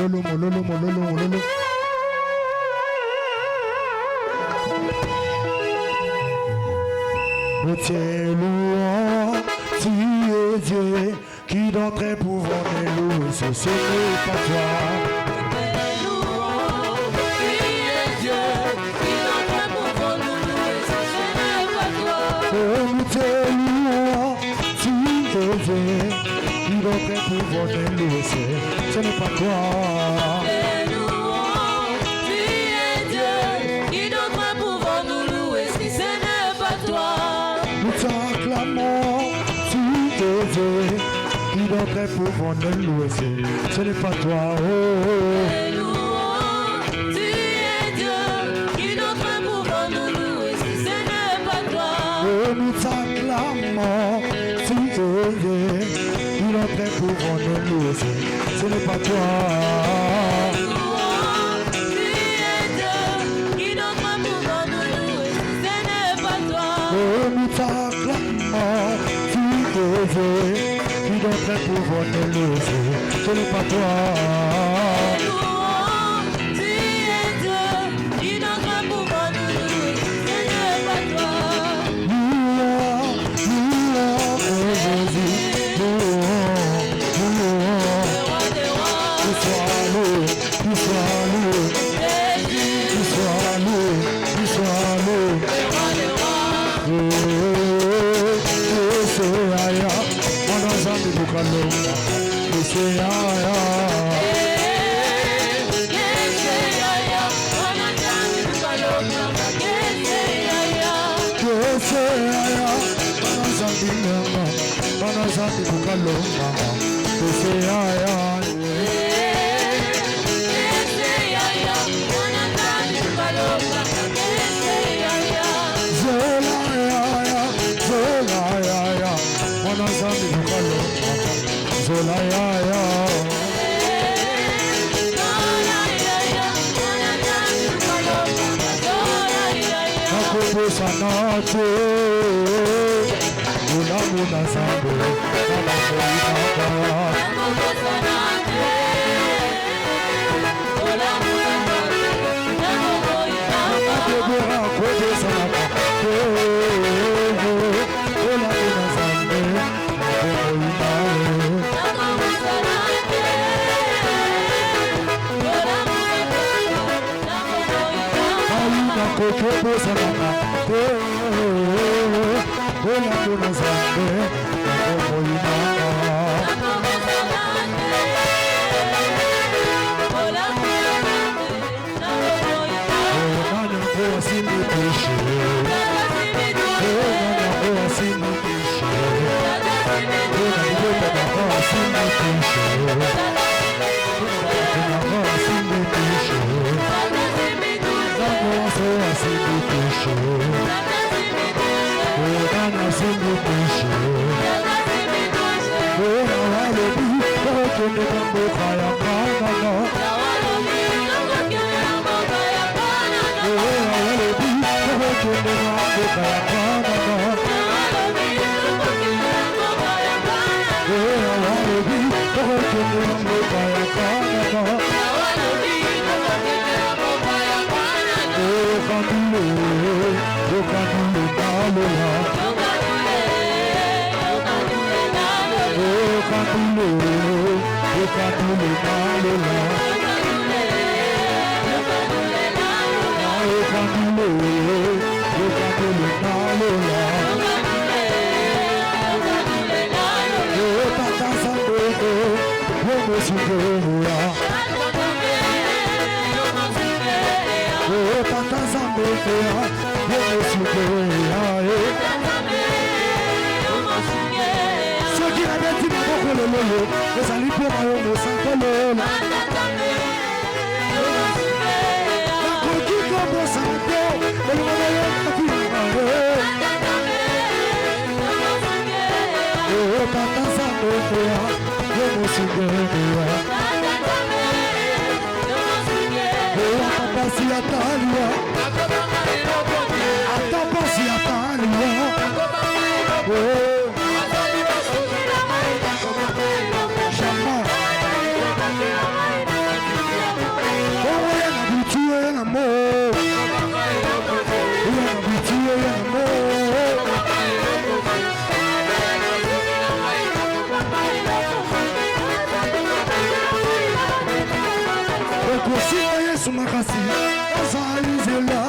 mololo, mololo, mololo, mololo. Tiens, louant, tu es Dieu, qui dans tes pouvoirs est loué, ce n'est pas toi. Oh, nous te louons, tu es Dieu, qui dans tes pouvoirs est loué, ce n'est pas toi. Qui d'autre pour nous louer, ce n'est pas toi. Tu es Dieu, qui d'autre pour nous louer, ce n'est pas toi. Oh, nous t'acclamons, tu es Dieu, qui d'autre pour nous louer, ce n'est pas toi. Tu es Dieu, qui d'autre pour nous louer, ce n'est pas toi. Oh, nous t'acclamons, tu es Dieu. Qui d'autre pouvoir te louer, ce n'est pas toi. Tu es Dieu, qui d'autre pouvoir nous louer, ce n'est pas toi. Louons, louons, Jésus, louons, louons. Le roi des rois, Tu sois loué, tu sois loué. Jésus, Tu sois loué, tu sois loué. le roi des rois. C'est aïe. Zambi bukalomba, Keseyaya. Keseyaya, wana zambi bukalomba, Keseyaya. Keseyaya, wana zambi nanga, wana zambi bukalomba, Keseyaya. Keseyaya, wana zambi bukalomba, Keseyaya. Zolayaya, Zolayaya, wana zambi bukalomba, Zolayaya. Sanate, muna muna sambo, muna kusifa Yesu makasi azalizela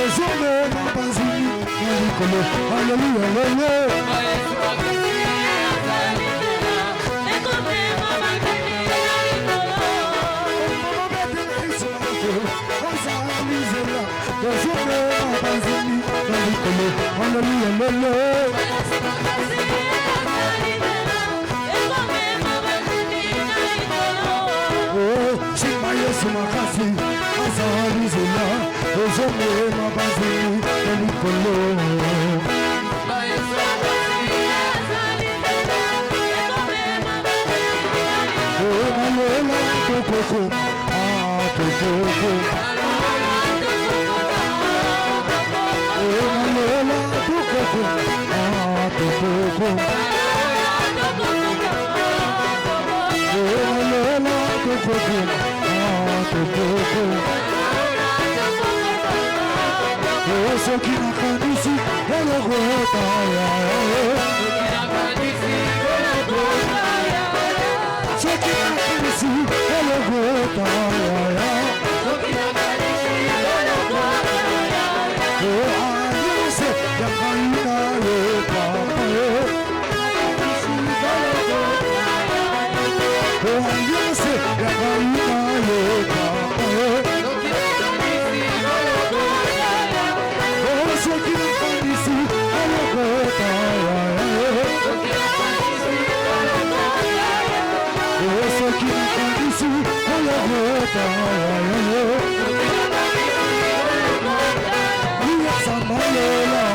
ezome mabazini nalikolo haleluya haleluya azalizela ezome mabazini nalikolo haleluya haleluya Shima Yesu makasi azalizela ezome mabazini nalikolo Alola tokoko tokoko Alola tokoko tokoko Alola tokoko tokoko Soki nakanisi elogota ya Soki nakanisi elogota ya Ayose yakaina ye papa Ayose yakaina ye papa Soki nakanisi elogota ya Soki nakanisi elogota ya Zamalela,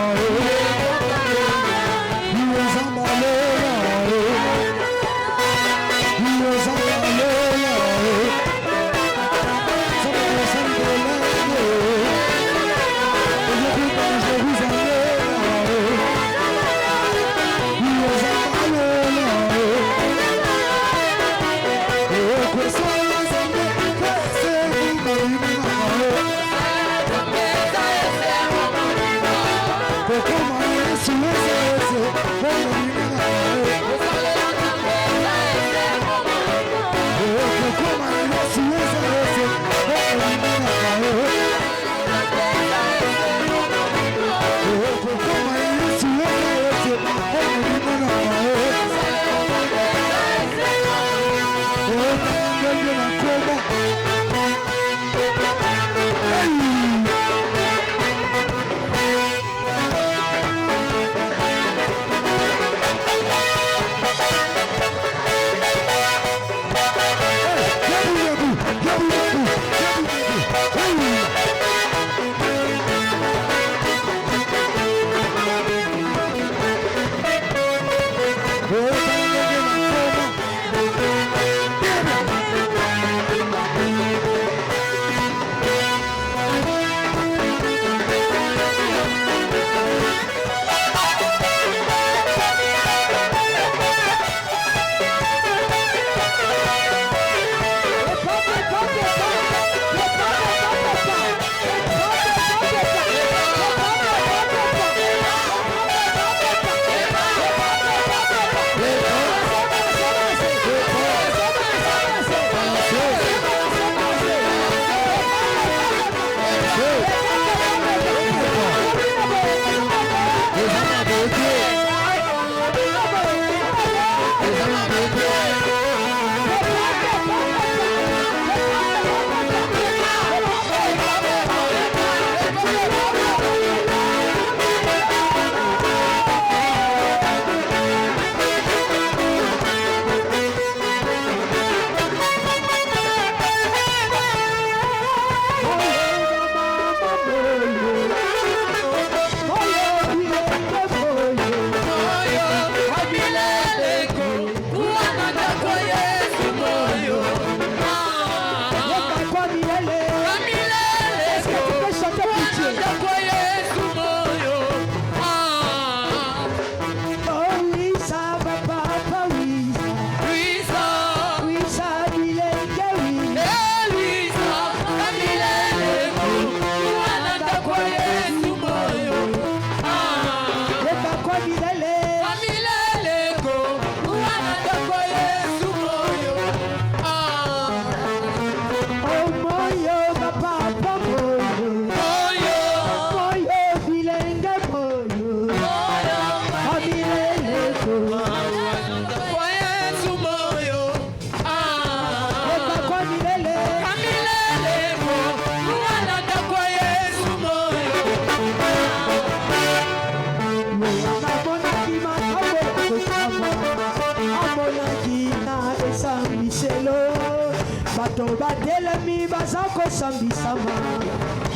batelemi baza kosambisama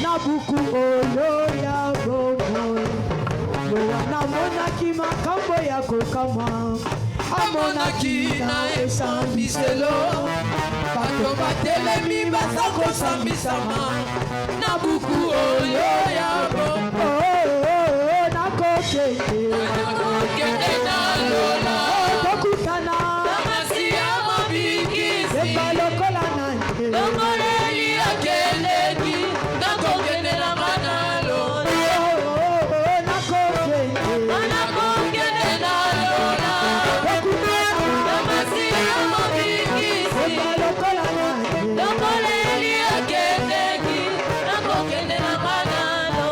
na buku oyo ya bomoi. Loa namonaki makambo ya kokama amonaki na esambiselo. Bato batelemi baza kosambisama na buku oyo ya bomoi. Nakokende na lola tokutana namasiya mabikisi ebalokola na nte longoleli akeleki nakokende na manalo nakokende na lola tokutana namasiya mabikisi ebalokola na nte longoleli akeleki nakokende na manalo.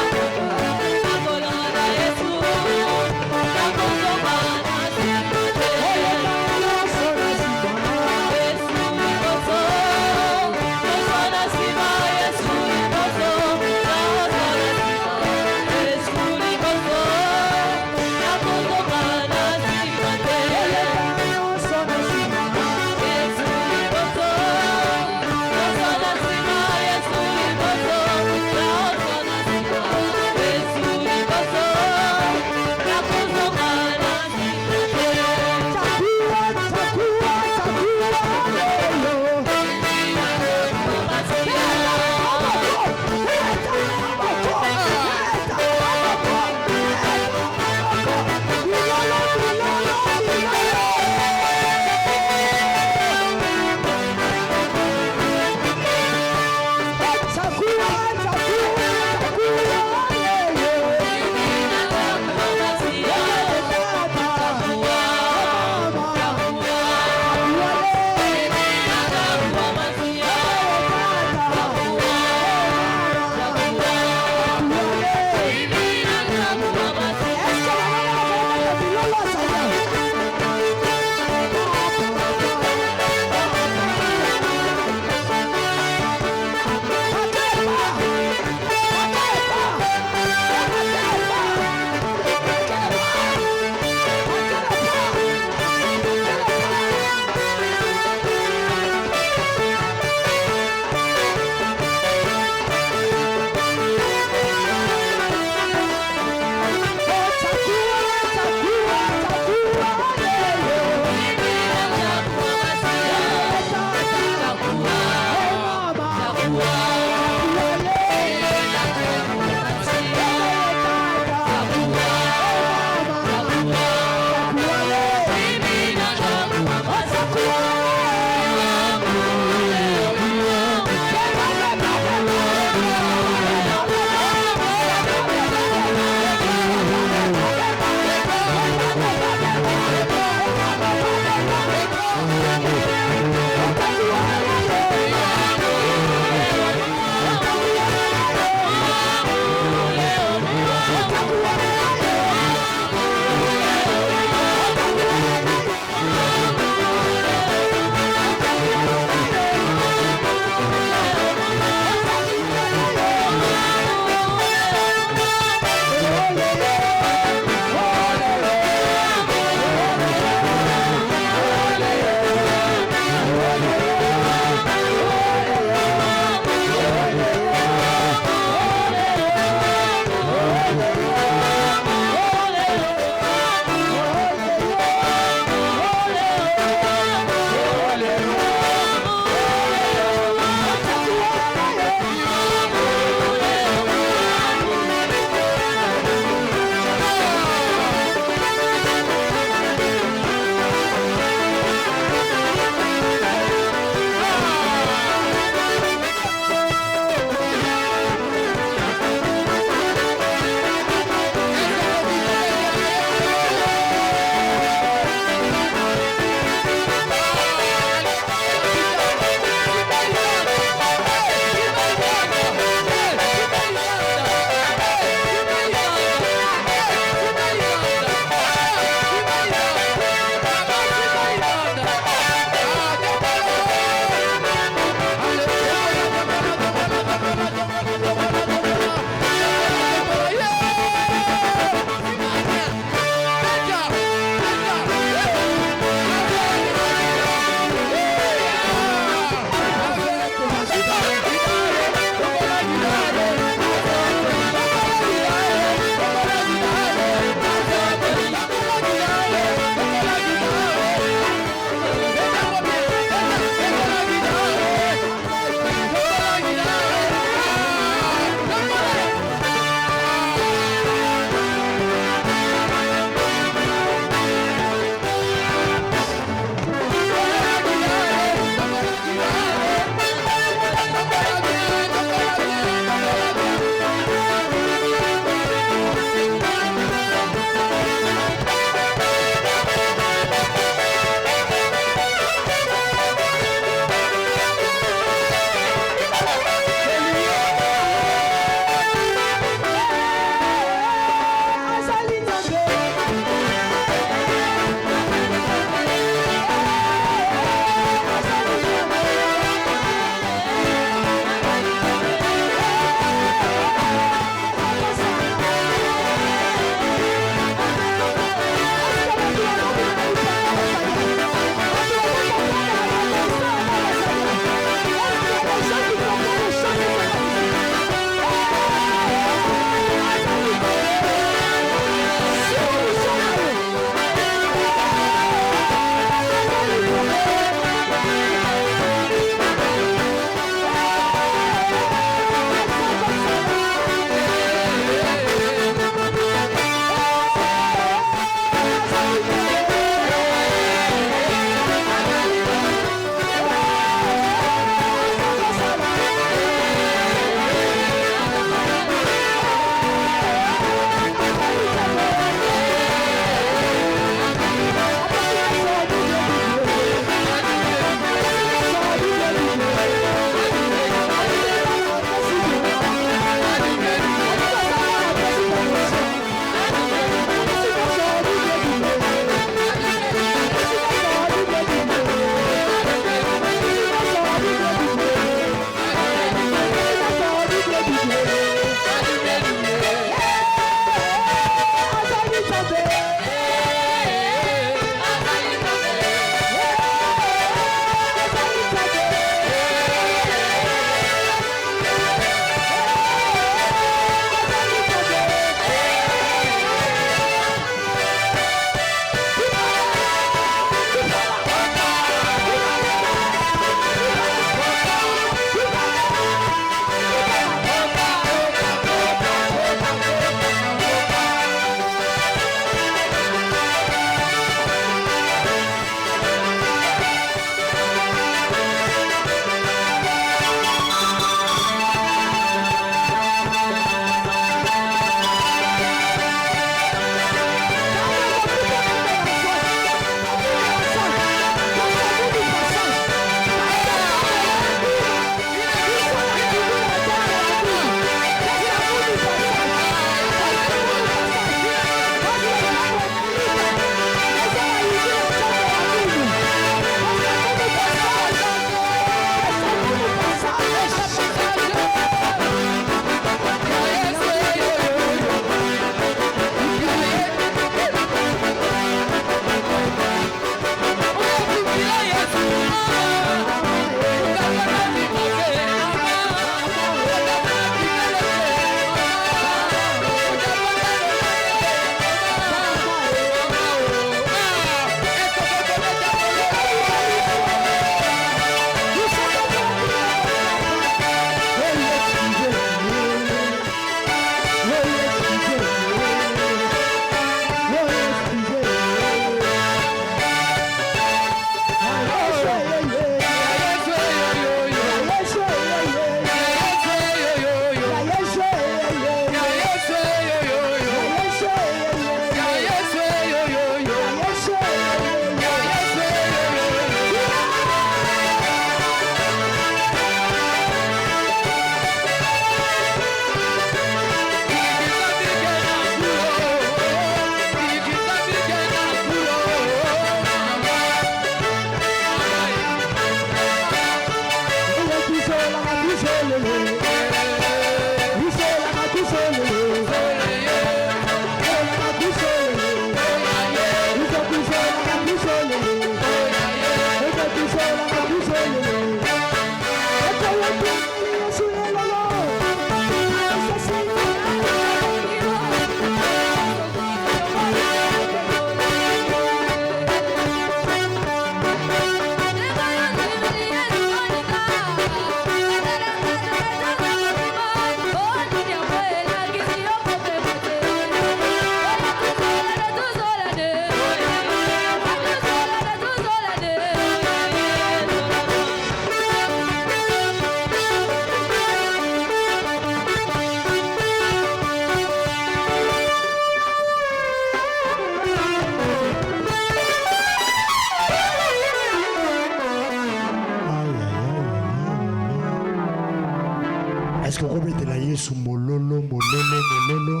Est-ce que vous mettez la Yesu mololo, mololo, mololo?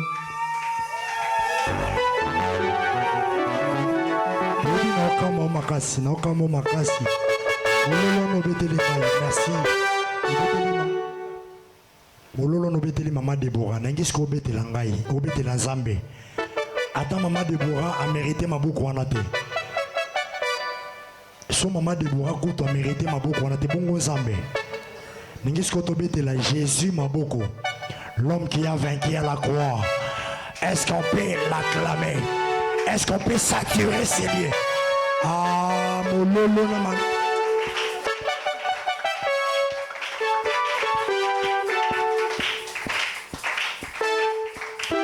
Merci. Mololo no beteli kai. Merci. Mololo no beteli Maman Deborah. N'engis ko beteli ngai, ko beteli Nzambe. Attends, Maman Deborah a mérité ma boucle en athée. So Maman Deborah a mérité ma boucle en athée. Bongo Nzambe. N'engis ko to beteli Jésus ma boucle. L'homme qui a vaincu à la croix. Est-ce qu'on peut l'acclamer? Est-ce qu'on peut saturer ses lieux? Ah, mololo na man.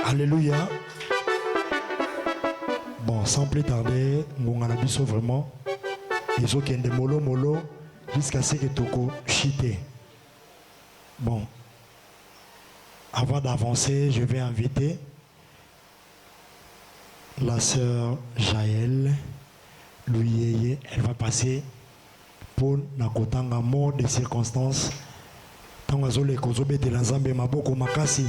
Alléluia. Bon, sans plus tarder, on a biso vraiment. Ils ont des molo molo jusqu'à ce que Toko chite. Bon, avant d'avancer, je vais inviter la sœur Jaël Louyeye. Elle va passer pour Nakotanga mort de circonstances. Tangazole Kozobe de l'Anzambe Maboko Makasi.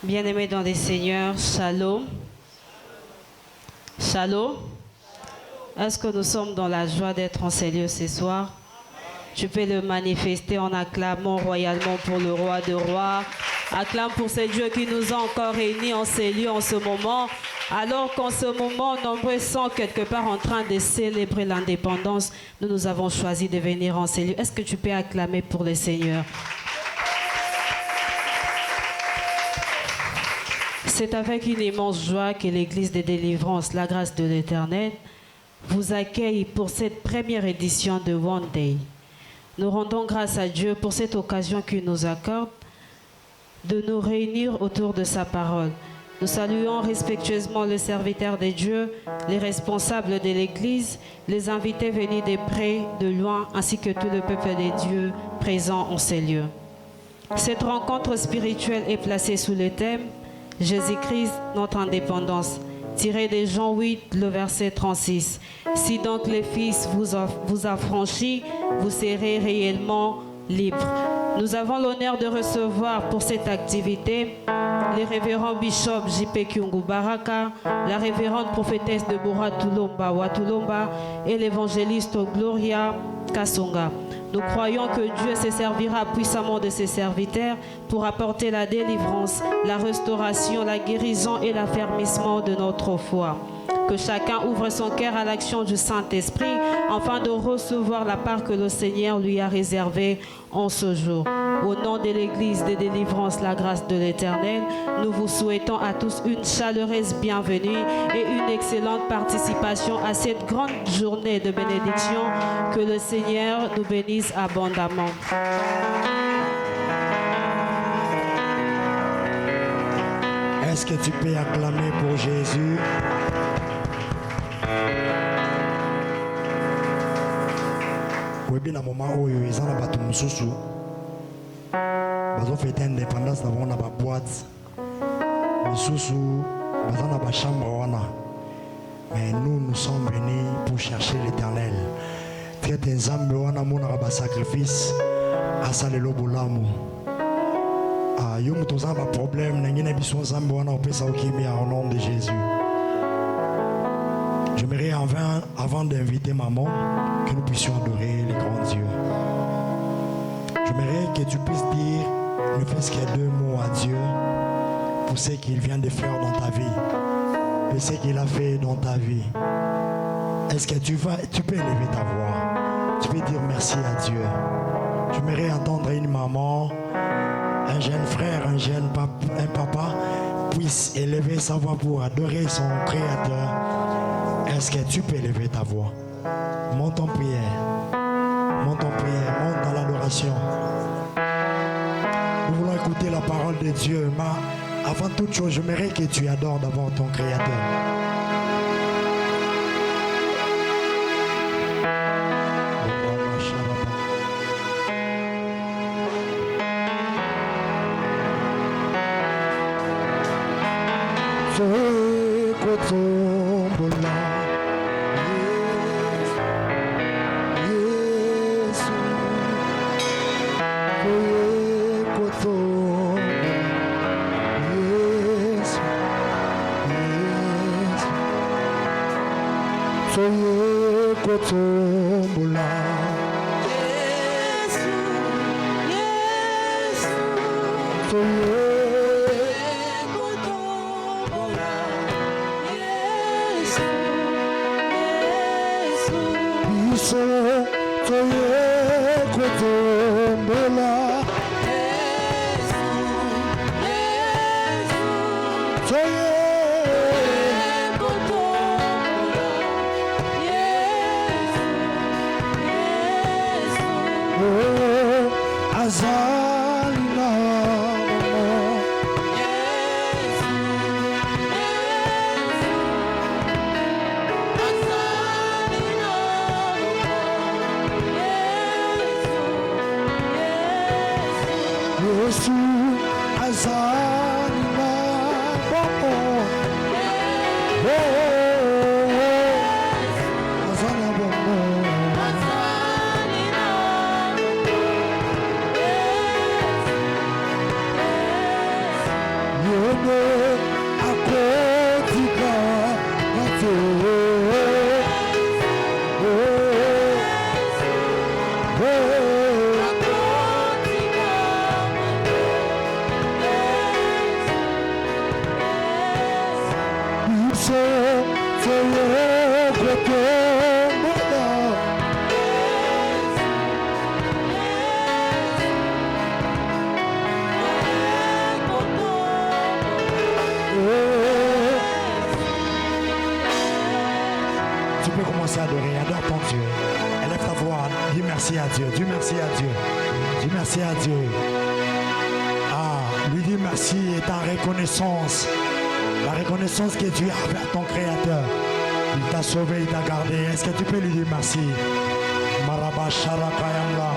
Bien-aimés dans les seigneurs, shalom. Shalom. Est-ce que nous sommes dans la joie d'être en ces lieux ce soir? Tu peux le manifester en acclamant royalement pour le roi de rois. Acclame pour ce Dieu qui nous a encore réunis en ces lieux en ce moment. Alors qu'en ce moment, nombreux sont quelque part en train de célébrer l'indépendance, nous avons choisi de venir en ces lieux. Est-ce que tu peux acclamer pour le Seigneur? C'est avec une immense joie que l'Église de délivrance, la grâce de l'Éternel, vous accueille pour cette première édition de One Day. Nous rendons grâce à Dieu pour cette occasion qu'il nous accorde de nous réunir autour de sa parole. Nous saluons respectueusement les serviteurs de Dieu, les responsables de l'Église, les invités venus de près, de loin, ainsi que tout le peuple de Dieu présent en ces lieux. Cette rencontre spirituelle est placée sous le thème Jésus-Christ, notre indépendance, tiré de Jean 8, le verset 36. Si donc le Fils vous affranchit, vous serez réellement libre. Nous avons l'honneur de recevoir pour cette activité les révérends Bishop J.P. Kyungu Baraka, la révérende prophétesse Deborah Tulomba Watulomba et l'évangéliste Gloria Kasonga. Nous croyons que Dieu se servira puissamment de ses serviteurs pour apporter la délivrance, la restauration, la guérison et l'affermissement de notre foi. Que chacun ouvre son cœur à l'action du Saint-Esprit afin de recevoir la part que le Seigneur lui a réservée en ce jour. Au nom de l'Église de délivrance, la grâce de l'Éternel, nous vous souhaitons à tous une chaleureuse bienvenue et une excellente participation à cette grande journée de bénédiction. Que le Seigneur nous bénisse abondamment. Est-ce que tu peux acclamer pour Jésus? Oui, na moment où ils ont battu mususu, bazo fêter indépendance na ba boîte, mususu, bazo na ba chambre wana. Mais nous sommes venus pour chercher l'Éternel. Traite nzambe wana mona ba sacrifice, asalelo bolamu. Ah, yo mutoza ba problème na ngina biso nzambe wana opesa okimia au nom de Jésus. J'aimerais avant d'inviter maman, que nous puissions adorer les grands dieux. J'aimerais que tu puisses dire, ne fais-ce qu'il y a 2 mots à Dieu pour ce qu'il vient de faire dans ta vie, pour ce qu'il a fait dans ta vie. Est-ce que tu peux élever ta voix? Tu peux dire merci à Dieu. J'aimerais entendre une maman, un jeune frère, un papa puisse élever sa voix pour adorer son Créateur. Est-ce que tu peux élever ta voix? Monte en prière. Monte en prière. Monte dans l'adoration. Nous voulons écouter la parole de Dieu. Mais avant toute chose, j'aimerais que tu adores d'abord ton Créateur. Soy kotombola. Yes. Soy kotombola. Yes. Yes. Soy kotombola. Tu peux commencer à adorer, adore ton Dieu. Élève ta voix, dis merci à Dieu, dis merci à Dieu, dis merci à Dieu. Ah, lui dis merci et ta reconnaissance, la reconnaissance que tu as envers ton Créateur. Il t'a sauvé, il t'a gardé. Est-ce que tu peux lui dire merci? Maraba Sharakayamla.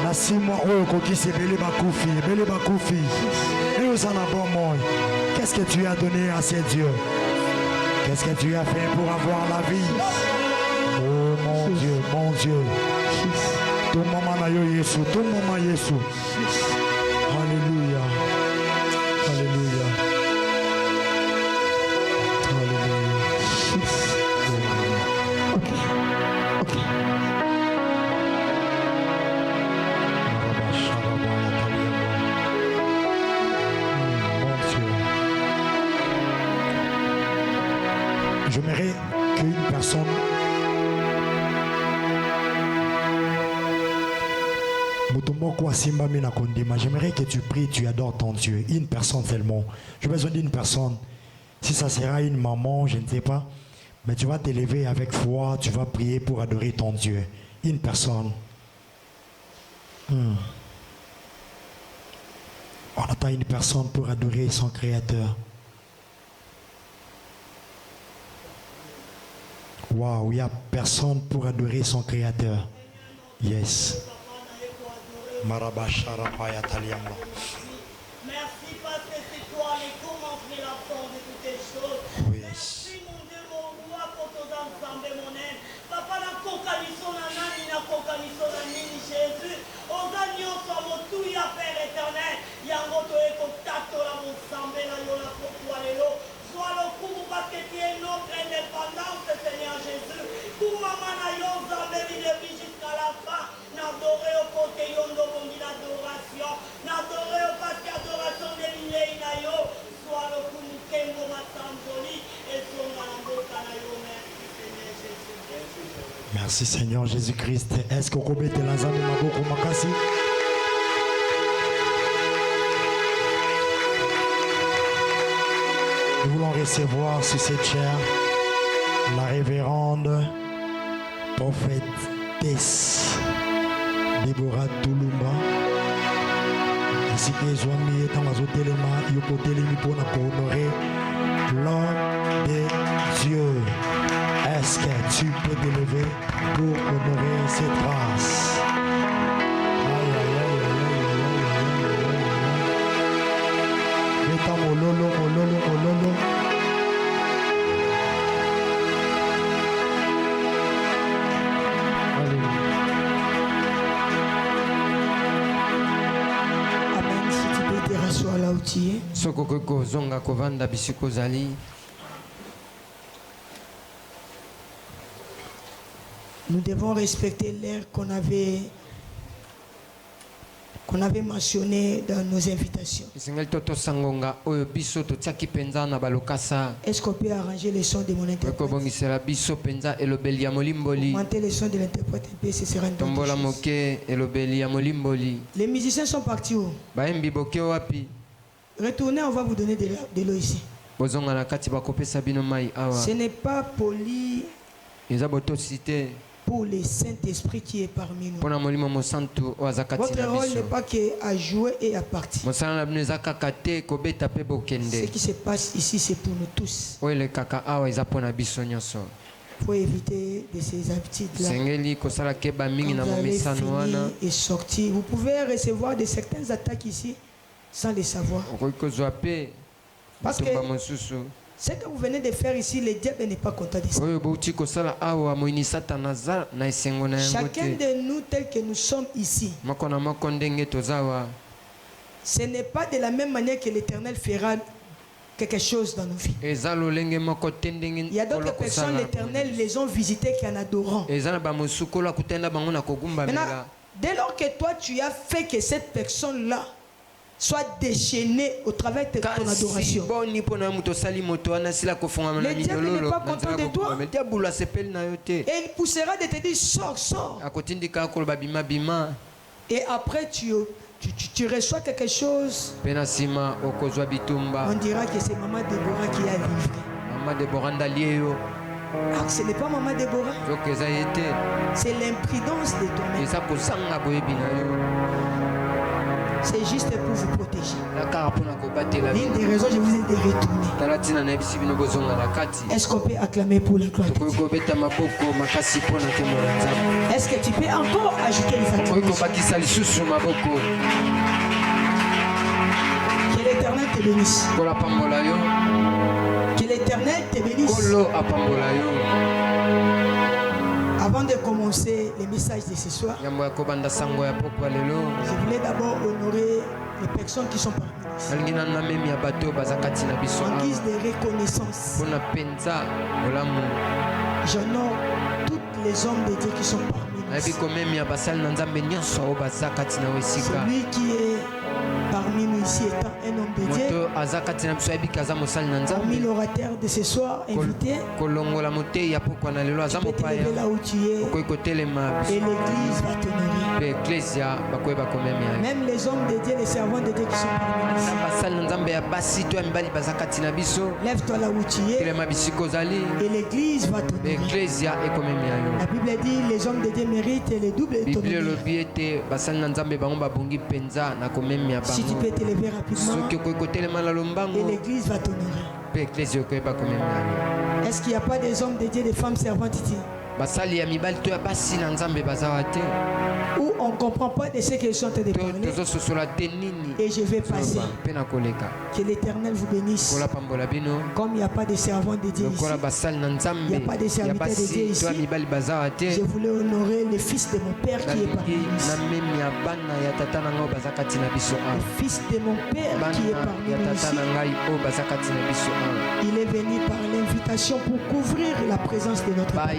Nassimo Kokisi Bele Bakoufi. Et aux anabomoi. Qu'est-ce que tu as donné à ces dieux? Qu'est-ce que tu as fait pour avoir la vie? Oh mon Dieu, mon Dieu. Ton maman na yo Yesu, ton maman Yesu. Alléluia. Alléluia. Alléluia. Ok. Mon Dieu. J'aimerais qu'une personne j'aimerais que tu pries, tu adores ton Dieu. Une personne seulement. J'ai besoin d'une personne. Si ça sera une maman, je ne sais pas. Mais tu vas t'élever avec foi, tu vas prier pour adorer ton Dieu. Une personne. On attend une personne pour adorer son Créateur. Waouh, il n'y a personne pour adorer son Créateur. Yes. Marabasharapaya Taliamla. Merci parce que c'est toi le commencement la fin de toutes les choses. Merci mon Dieu, mon roi, pour tous ensemble, mon aide. Papa, na kokaniso na nani, na kokaniso na nini, Jésus. Ozanyo somo tout ya Père éternel. Yango to eko tato la mon sambe na yo la pourquoi lelo. Sois le coup parce que tu es notre indépendance, Seigneur Jésus. Pour maman na yo zambe depuis jusqu'à la fin. N'adorer au côté yondo mon adoration. N'adorer au parce qu'adoration de l'île na yo. Sois le coup mukembo matamboli et son malambo kanayo. Merci Seigneur Jésus-Christ. Est-ce que vous mettez la zame maboko makasi? Nous voulons recevoir sur cette chaire la révérende prophétesse Déborah Tulumba. Ainsi que Zwami est dans la zotelema, yopotelemi pour honorer l'homme de Dieu. Est-ce que tu peux te lever pour honorer cette grâce? Aïe, aïe, aïe, aïe, aïe, aïe, aïe, aïe, aïe. Mettons mololo, mololo, mololo. outillé. Sokoko zonga kovanda bisiko zali. Nous devons respecter l'heure qu'on avait mentionné dans nos invitations. Est-ce qu'on peut arranger les sons de mon interprète? Augmenter les sons de l'interprète un peu, ce sera une bonne chose. Les musiciens sont partis où? Retournez, on va vous donner de l'eau ici. Ce n'est pas poli pour le Saint-Esprit qui est parmi nous. Votre rôle n'est pas qu'à jouer et à partir. Ce qui se passe ici, c'est pour nous tous. Il faut éviter de ces habitudes-là. Quand vous allez finir et sortir, vous pouvez recevoir de certaines attaques ici sans le savoir. Parce que ce que vous venez de faire ici, le diable n'est pas content de ça. Chacun de nous tel que nous sommes ici, ce n'est pas de la même manière que l'Éternel fera quelque chose dans nos vies. Il y a d'autres personnes, l'Éternel les ont visitées qu'en adorant. Maintenant, dès lors que toi tu as fait que cette personne-là soit déchaîné au travers de ton adoration, le diable n'est pas content de toi et il poussera de te dire sors, sors. Et après tu reçois quelque chose, on dira que c'est Maman Déborah qui a livré. Ah, ce n'est pas Maman Déborah, c'est l'imprudence de ton mère. C'est juste pour vous protéger. L'une des raisons, je vous ai retourné. Est-ce qu'on peut acclamer pour la gloire de Dieu? Est-ce que tu peux encore ajouter les acclamations? Que l'Éternel te bénisse. Que l'Éternel te bénisse. Avant de commencer les messages de ce soir, je voulais d'abord honorer les personnes qui sont parmi nous. En guise de reconnaissance, j'honore tous les hommes de Dieu qui sont parmi nous. Celui qui est parmi nous ici étant un homme de Dieu, parmi l'orateur de ce soir invité, tu peux te lever là où tu es et l'église va t'honorer. Même les hommes de Dieu, les servants de Dieu qui sont parmi nous, lève-toi là où tu es et l'église va t'honorer. La Bible dit les hommes de Dieu méritent les doubles de ton honneur. Si tu peux te lever rapidement et l'église va t'honorer. Est-ce qu'il n'y a pas des hommes de Dieu, des femmes servantes ici? Où on ne comprend pas de ce qu'ils sont en train de parler. Et je vais passer. Que l'Éternel vous bénisse. Comme il n'y a pas de servants de Dieu ici, il n'y a pas de serviteurs de Dieu ici, je voulais honorer le fils de mon père qui est parmi nous ici. Le fils de mon père qui est parmi nous ici. Il est venu par l'invitation pour couvrir la présence de notre papa.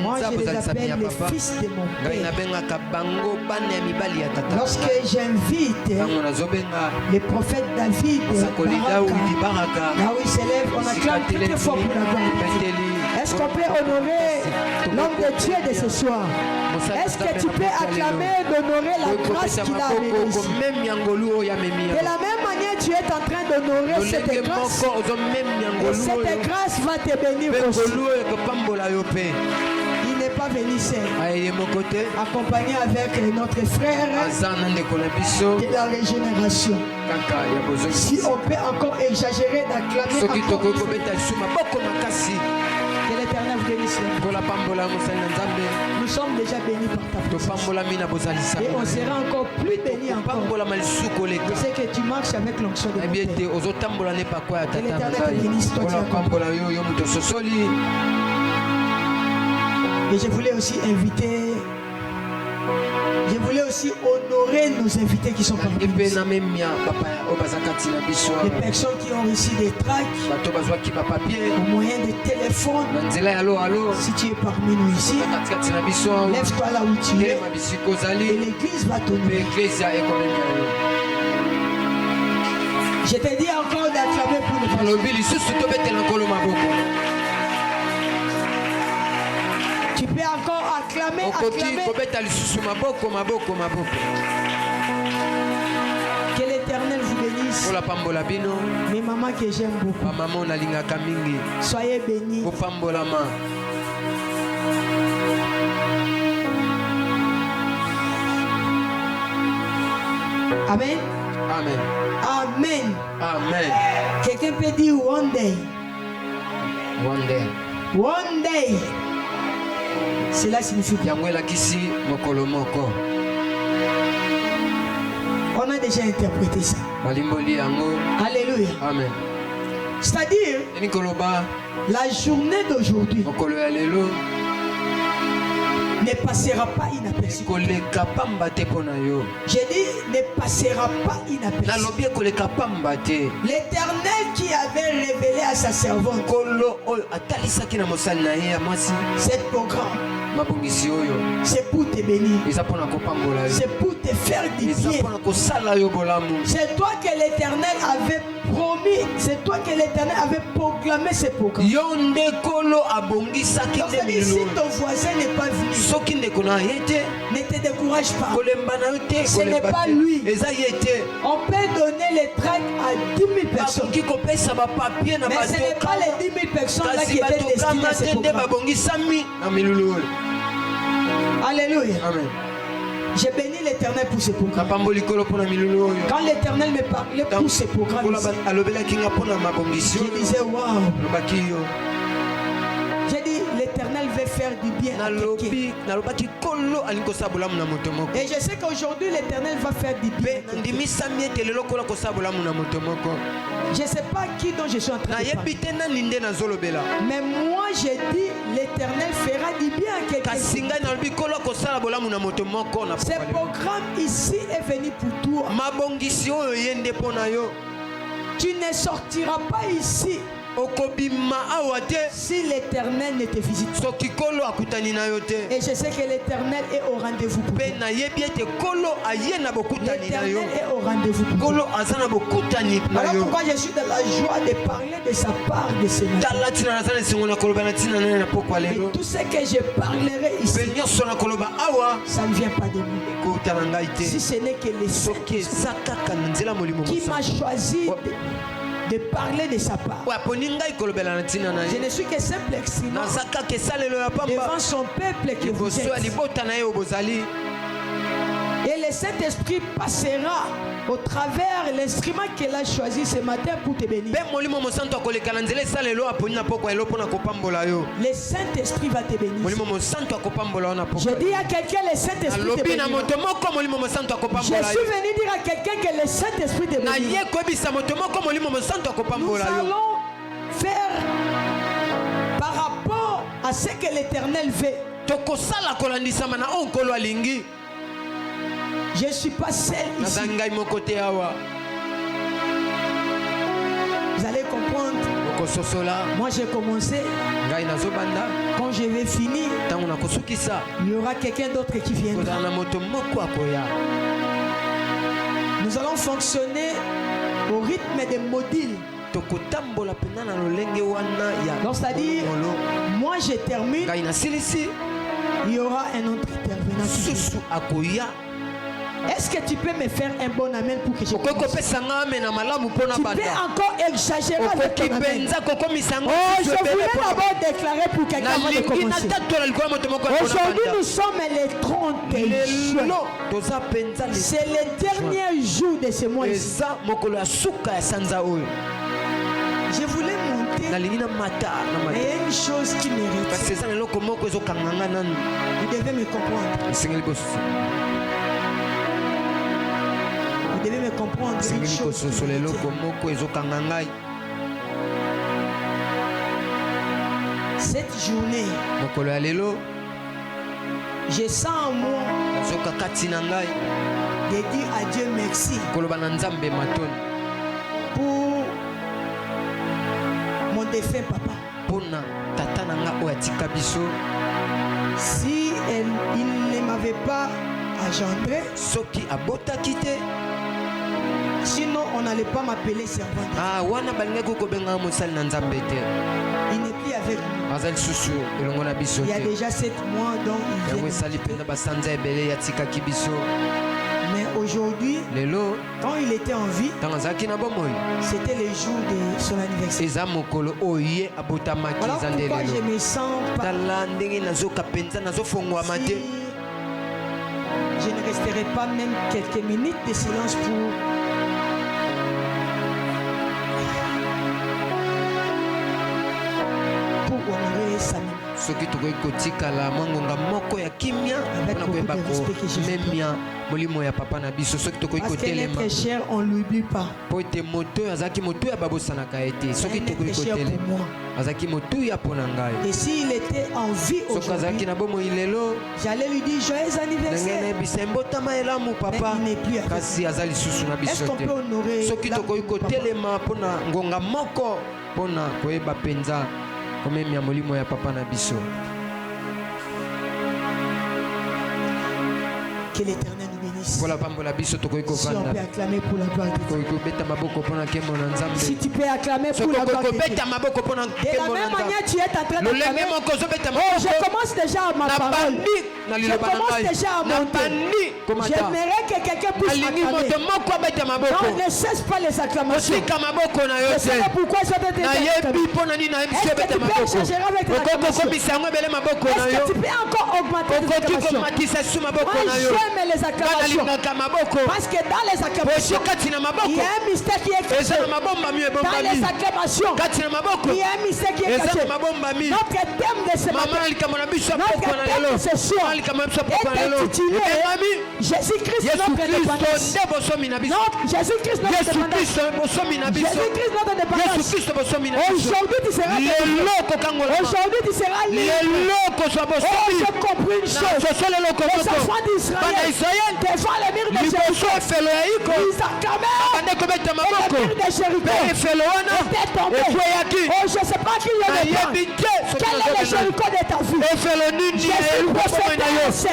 Moi je les appelle les fils de mon père. Lorsque j'invite le prophète David, là où il s'élève, on acclame très très fort pour la gloire de Dieu. Est-ce qu'on peut honorer l'homme de Dieu de ce soir? Est-ce que tu peux acclamer, d'honorer la grâce qu'il a amenée ici? De la même manière, tu es en train d'honorer cette grâce. Et cette grâce va te bénir aussi. Il n'est pas venu seul. Accompagné avec notre frère de la régénération. Si on peut encore exagérer d'acclamer encore, que l'Éternel vous bénisse. Nous sommes déjà bénis par ta présence. Et on sera encore plus bénis encore. Je sais que tu marches avec l'onction de mon Père. Que l'Éternel te bénisse, toi qui accompagnes. Et je voulais aussi inviter aussi honorer nos invités qui sont parmi nous. Les personnes qui ont reçu des tracts au moyen de téléphone. Si tu es parmi nous ici, lève-toi là où tu es et l'église va t'honorer. Je te dis encore d'acclamer pour le Tu peux encore acclamer, acclamer. Que l'Éternel vous bénisse. Mes mamans que j'aime beaucoup. Soyez bénis. Amen. Amen. Amen. Amen. Quelqu'un peut dire one day. One day. One day. Cela signifie quoi? On a déjà interprété ça. Alléluia. Amen. C'est-à-dire, la journée d'aujourd'hui ne passera pas inaperçue. J'ai dit ne passera pas inaperçue. L'Éternel qui avait révélé à sa servante cette programme, c'est pour te bénir, c'est pour te faire du bien. C'est toi que l'Éternel avait promis, c'est toi que l'Éternel avait proclamé ce programme. Donc ça dit, si ton voisin n'est pas venu, ne te décourage pas. Ce n'est pas lui. On peut donner les tracts à 10 000 personnes. Mais ce n'est pas les 10 000 personnes là qui étaient destinées à ce programme. Alléluia. Amen. J'ai béni l'Éternel pour ce programme. Quand l'Éternel me parlait pour ce programme, je disais waouh. J'ai dit l'Éternel veut faire du bien à quelqu'un. Et je sais qu'aujourd'hui l'Éternel va faire du bien. Je ne sais pas qui dont je suis en train de parler. Mais moi j'ai dit l'Éternel fera du bien à quelqu'un. Ce programme ici est venu pour toi. Tu ne sortiras pas ici si l'Éternel ne te visite pas. Et je sais que l'Éternel est au rendez-vous pour toi. L'Éternel est au rendez-vous pour toi. Voilà pourquoi je suis dans la joie de parler de sa part de ce matin. Et tout ce que je parlerai ici, ça ne vient pas de moi. Si ce n'est que le Saint-Esprit qui m'a choisi de parler de sa part. Je ne suis que simple instrument devant son peuple que vous êtes. Et le Saint-Esprit passera au travers l'instrument qu'il a choisi ce matin pour te bénir. Le Saint-Esprit va te bénir. Je dis à quelqu'un, le Saint-Esprit te bénira. Je suis venu dire à quelqu'un que le Saint-Esprit te bénira. Nous allons faire par rapport à ce que l'Éternel veut. Je ne suis pas seul ici. Vous allez comprendre. Moi j'ai commencé. Quand je vais finir, il y aura quelqu'un d'autre qui viendra. Nous allons fonctionner au rythme des modules. Donc c'est-à-dire, moi je termine, il y aura un autre intervenant. Est-ce que tu peux me faire un bon amen pour que je commence? Tu peux encore exagérer avec ton amen. Oh, je voulais d'abord déclarer pour quelqu'un avant de commencer. Aujourd'hui, nous sommes les 30 juin. C'est le dernier jour de ce mois ici. Je voulais monter, mais il y a une chose qui mérite. Vous devez me comprendre. Vous devez me comprendre une chose. Cette journée, je sens en moi de dire à Dieu merci pour mon défunt papa. Si il ne m'avait pas engendré, sinon on n'allait pas m'appeler servant. Il n'est plus avec nous. Il y a déjà 7 mois dont il vient. Mais aujourd'hui, quand il était en vie, c'était le jour de son anniversaire. Voilà pourquoi je me sens pas. Si je ne resterai pas même quelques minutes de silence pour honorer sa mémoire. Soki tokoki kotikala mwangonga moko ya kimia mpona koyeba komemia molimo ya papa na biso soki tokoki kotelema parce que cher on l'oublie pas po ete moto azaki moto ya babosanaka ete soki tokoki kotelema azaki moto ya pona ngai et s'il était en vie aujourd'hui soki azaki na bomoi lelo j'allais lui dire joyeux anniversaire ndenge nebisa mbotama elamu papa kasi aza lisusu na biso te soki tokoki kotelema mpona ngonga moko mpona koyeba mpenza komemia molimo ya papa na biso. Que l'Éternel nous bénisse. Si on peut acclamer pour la gloire de Dieu. Si tu peux acclamer pour la gloire de Dieu. De la même manière tu es en train d'acclamer. Oh, je commence déjà à ma parole. Je commence déjà à monter. J'aimerais que quelqu'un puisse acclamer. Non, ne cesse pas les acclamations. Je sais pourquoi je vais te dire. Est-ce que tu peux exagérer avec l'acclamation? Est-ce que tu peux encore augmenter les acclamations? Moi, j'aime les acclamations. Parce que dans les acclamations, il y a un mystère qui est caché. Dans les acclamations, il y a un mystère qui est caché. Notre thème de ce matin, ce soir, est intitulé Jésus-Christ notre dépendance. Jésus-Christ notre dépendance. Jésus-Christ notre dépendance. Aujourd'hui tu seras libre. Aujourd'hui tu seras libre. Oh, j'ai compris une chose. Les enfants d'Israël devant le mur de Jéricho, ils acclamaient et le mur de Jéricho était tombé. Oh, je ne sais pas qui il y a de temps. Quel est le Jéricho de ta vie? Je suis prophète, je ne suis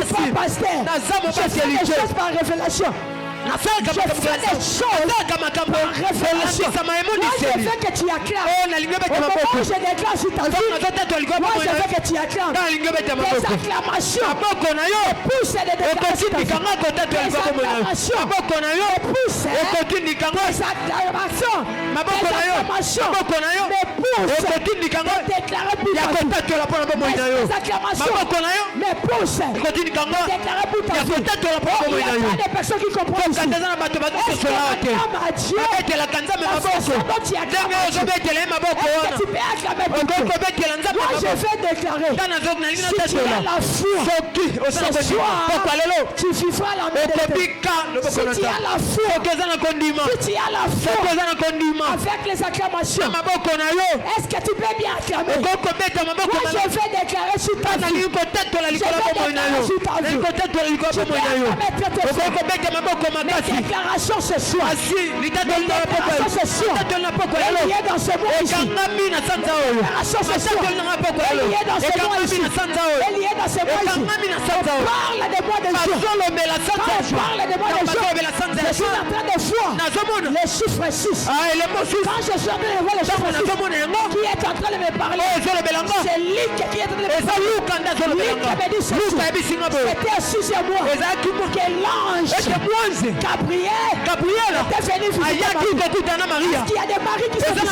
pas pasteur. Je fais des choses par révélation. Je fais des choses par révélation. Moi je veux que tu acclames. Au moment où je déclare sur ta vie, moi je veux que tu acclames. Des acclamations poussent des déclarations. Des acclamations poussent des acclamations. Mais poussent de déclarer pour ta vie. Des acclamations mais poussent de déclarer pour ta vie. Il y a pas de personnes qui comprennent. Est-ce que tu peux acclamer pour toi? Moi je vais déclarer, si tu as la foi, ce soir, tu vivras la médecine. Si tu as la foi, si tu as la foi, avec les acclamations, est-ce que tu peux bien acclamer? Moi je vais déclarer sur ta vie. Je vais déclarer sur ta vie. Tu peux acclamer très fort. Mes déclarations ce soir. Mes déclarations ce soir. Elle y est dans ce monde ici. Déclaration ce soir. Elle y est dans ce monde ici. Elle y est dans ce monde ici. On parle des mois de jour. Quand on parle des mois de jour, je suis en train de voir les chiffres 6. Quand je suis en train de voir les chiffres 6, qui est en train de me parler? C'est Luc qui est en train de me parler. Luc me dit ceci. C'était au 6e mois que l'ange Gabriel était venu visiter Marie. Est-ce qu'il y a des maris qui sont ici?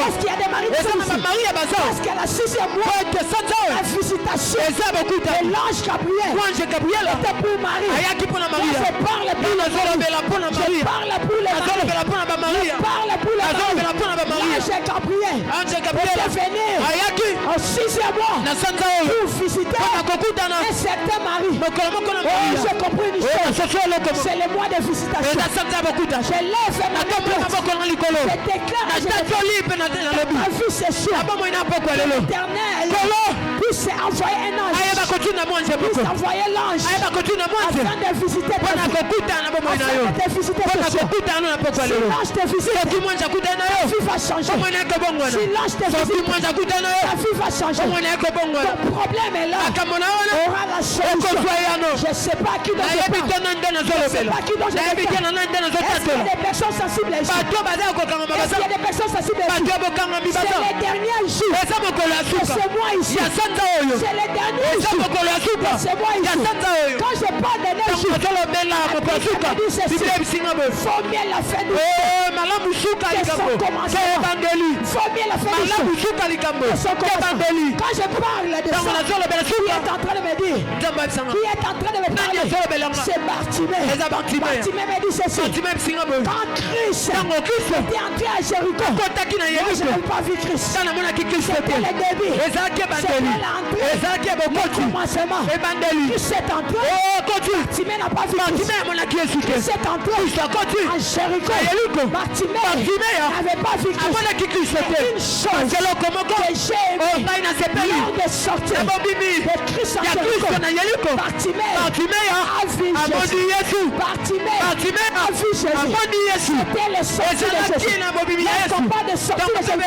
Est-ce qu'il y a des maris qui sont ici? Parce qu'à la 6e mois, la visitation de l'ange Gabriel était pour Marie. Je parle pour les maris. Je parle pour les maris. Je parle pour les maris. L'ange Gabriel était venu au 6e mois pour visiter un certain mari. Oh, j'ai compris une chose. C'est le mois de visitation. Je lève ma main. Je déclare que ma vie ce soir. L'Éternel puisse envoyer un ange. Puisse envoyer l'ange afin de visiter ta vie. Afin de te visiter ce soir. Si l'ange te visite, ta vie va changer. Si l'ange te visite, ta vie va changer. Ton problème est là. Aura la solution. Je ne sais pas qui dont je parle. Je ne sais pas qui dont je parle. Est-ce qu'il y a des personnes sensibles ici? Est-ce qu'il y a des personnes sensibles ici? C'est les derniers jours. C'est moi ici. C'est les derniers jours. C'est moi ici. Quand je parle des derniers jours, faut bien la fin du jour. Faut bien la fin du jour. Quand je parle de ça, qui est en train de me dire, qui est en train de me parler, c'est Bartimée. Bartimée me dit ceci. Quand Christ était entré à Jéricho, moi je n'ai pas vu Christ. C'était le début. C'était l'entrée. Le commencement. Christ est entré. Bartimée n'a pas vu Christ. Christ est entré à Jéricho. Bartimée n'avait pas vu Christ. Une chose que j'ai aimée lors de sortir de Christ en Jéricho, Bartimée a vu Jésus. Bartimée a vu Jésus. C'était le sortir de Jésus. Le combat de sortir de Jésus.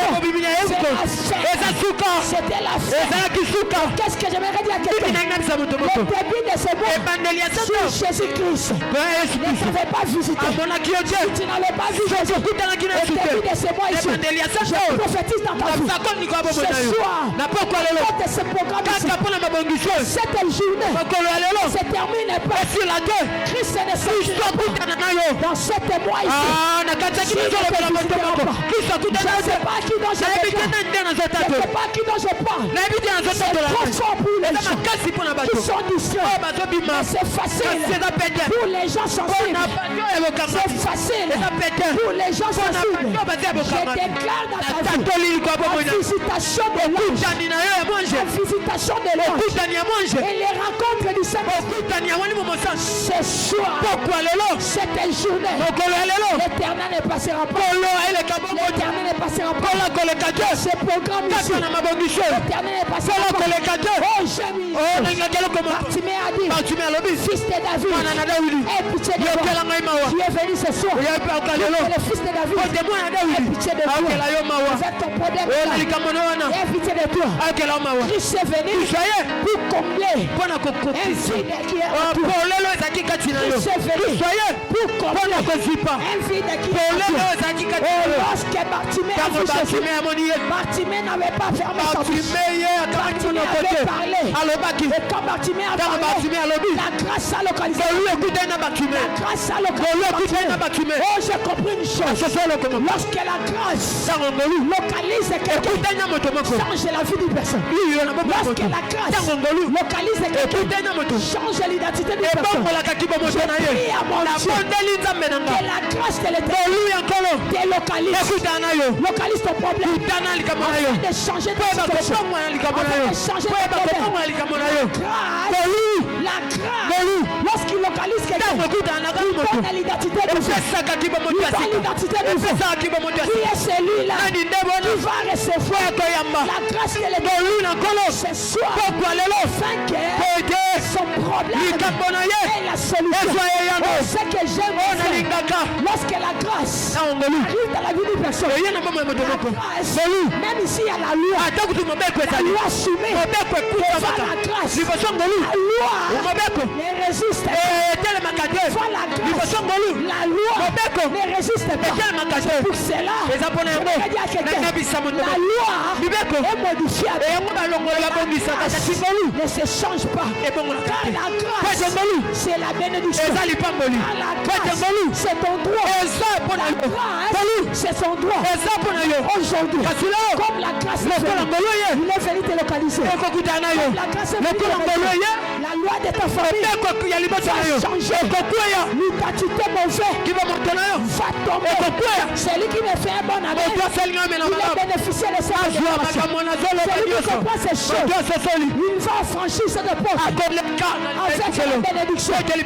C'était la fin. Qu'est-ce que j'aimerais dire à quelqu'un? Le début de ce mots sur Jésus-Christ ne t'avait pas visité. Tu n'avais pas vu Jésus. Le début de ce mois ici, je prophétise dans ta vie. Ce soir, de ce programme ici, cette journée se termine pas. Christ ne sortira pas dans cette mois ici. Je ne sais pas qui dont je parle. Je ne sais pas qui dont je parle. C'est trop fort pour les gens qui sont distraits. C'est facile pour les gens sensibles. C'est facile pour les gens sensibles. Je déclare dans ta vie la visitation de l'ange. La visitation de l'ange. Et les rencontres du Saint-Esprit. Ce soir, cette journée, l'Éternel ne passera pas. L'Éternel ne passera pas. Ce programme ici, l'Éternel ne passera pas. Oh, j'aime. Bartimée a dit, fils de David, aie pitié de moi. Tu es venu ce soir. Tu es le fils de David. Aie pitié de toi. Avec ton problème, aie pitié de toi. Christ est venu pour combler un vide qui est en toi. Christ est venu pour combler un vide qui est en toi. Lorsque Bartimée a vu Jésus, Bartimée n'avait pas fermé sa bouche. Bartimée avait parlé. Et quand Bartimée a parlé, la grâce a localisé. La grâce a localisé. Oh, j'ai compris une chose. Lorsque la grâce localise quelqu'un, change la vie d'une personne. Lorsque la grâce localise quelqu'un, change l'identité d'une personne. Je prie à mon Dieu que la grâce de l'Éternel te localise. Localise ton problème. Afin de changer de situation. Afin de changer de problème. La grâce. Lorsqu'il localise quelqu'un, il donne l'identité de Dieu. Il donne l'identité de Dieu. Qui est celui-là qui va recevoir la grâce de l'Éternel ce soir, afin que son problème ait la solution. Ce que j'aime, lorsque la grâce arrive dans la vie d'une personne, la grâce, même ici il y a la loi soumet devant la grâce. La loi ne résiste pas. Devant la grâce, la loi ne résiste pas. C'est pour cela, je vais dire à quelqu'un, la loi est modifiable. Ne se change pas. Car la grâce, c'est la bénédiction. Car la grâce, c'est ton droit. La grâce, c'est son droit. Aujourd'hui, comme la grâce est venue, il est venu te localiser. Comme la grâce est venue, la loi loi de ta famille va changer. L'identité mauvaise va tomber. Celui qui me fait un bon ami, il a bénéficié de sa révélation. Celui qui comprend ces choses, il va franchir cette porte avec la bénédiction. Je dis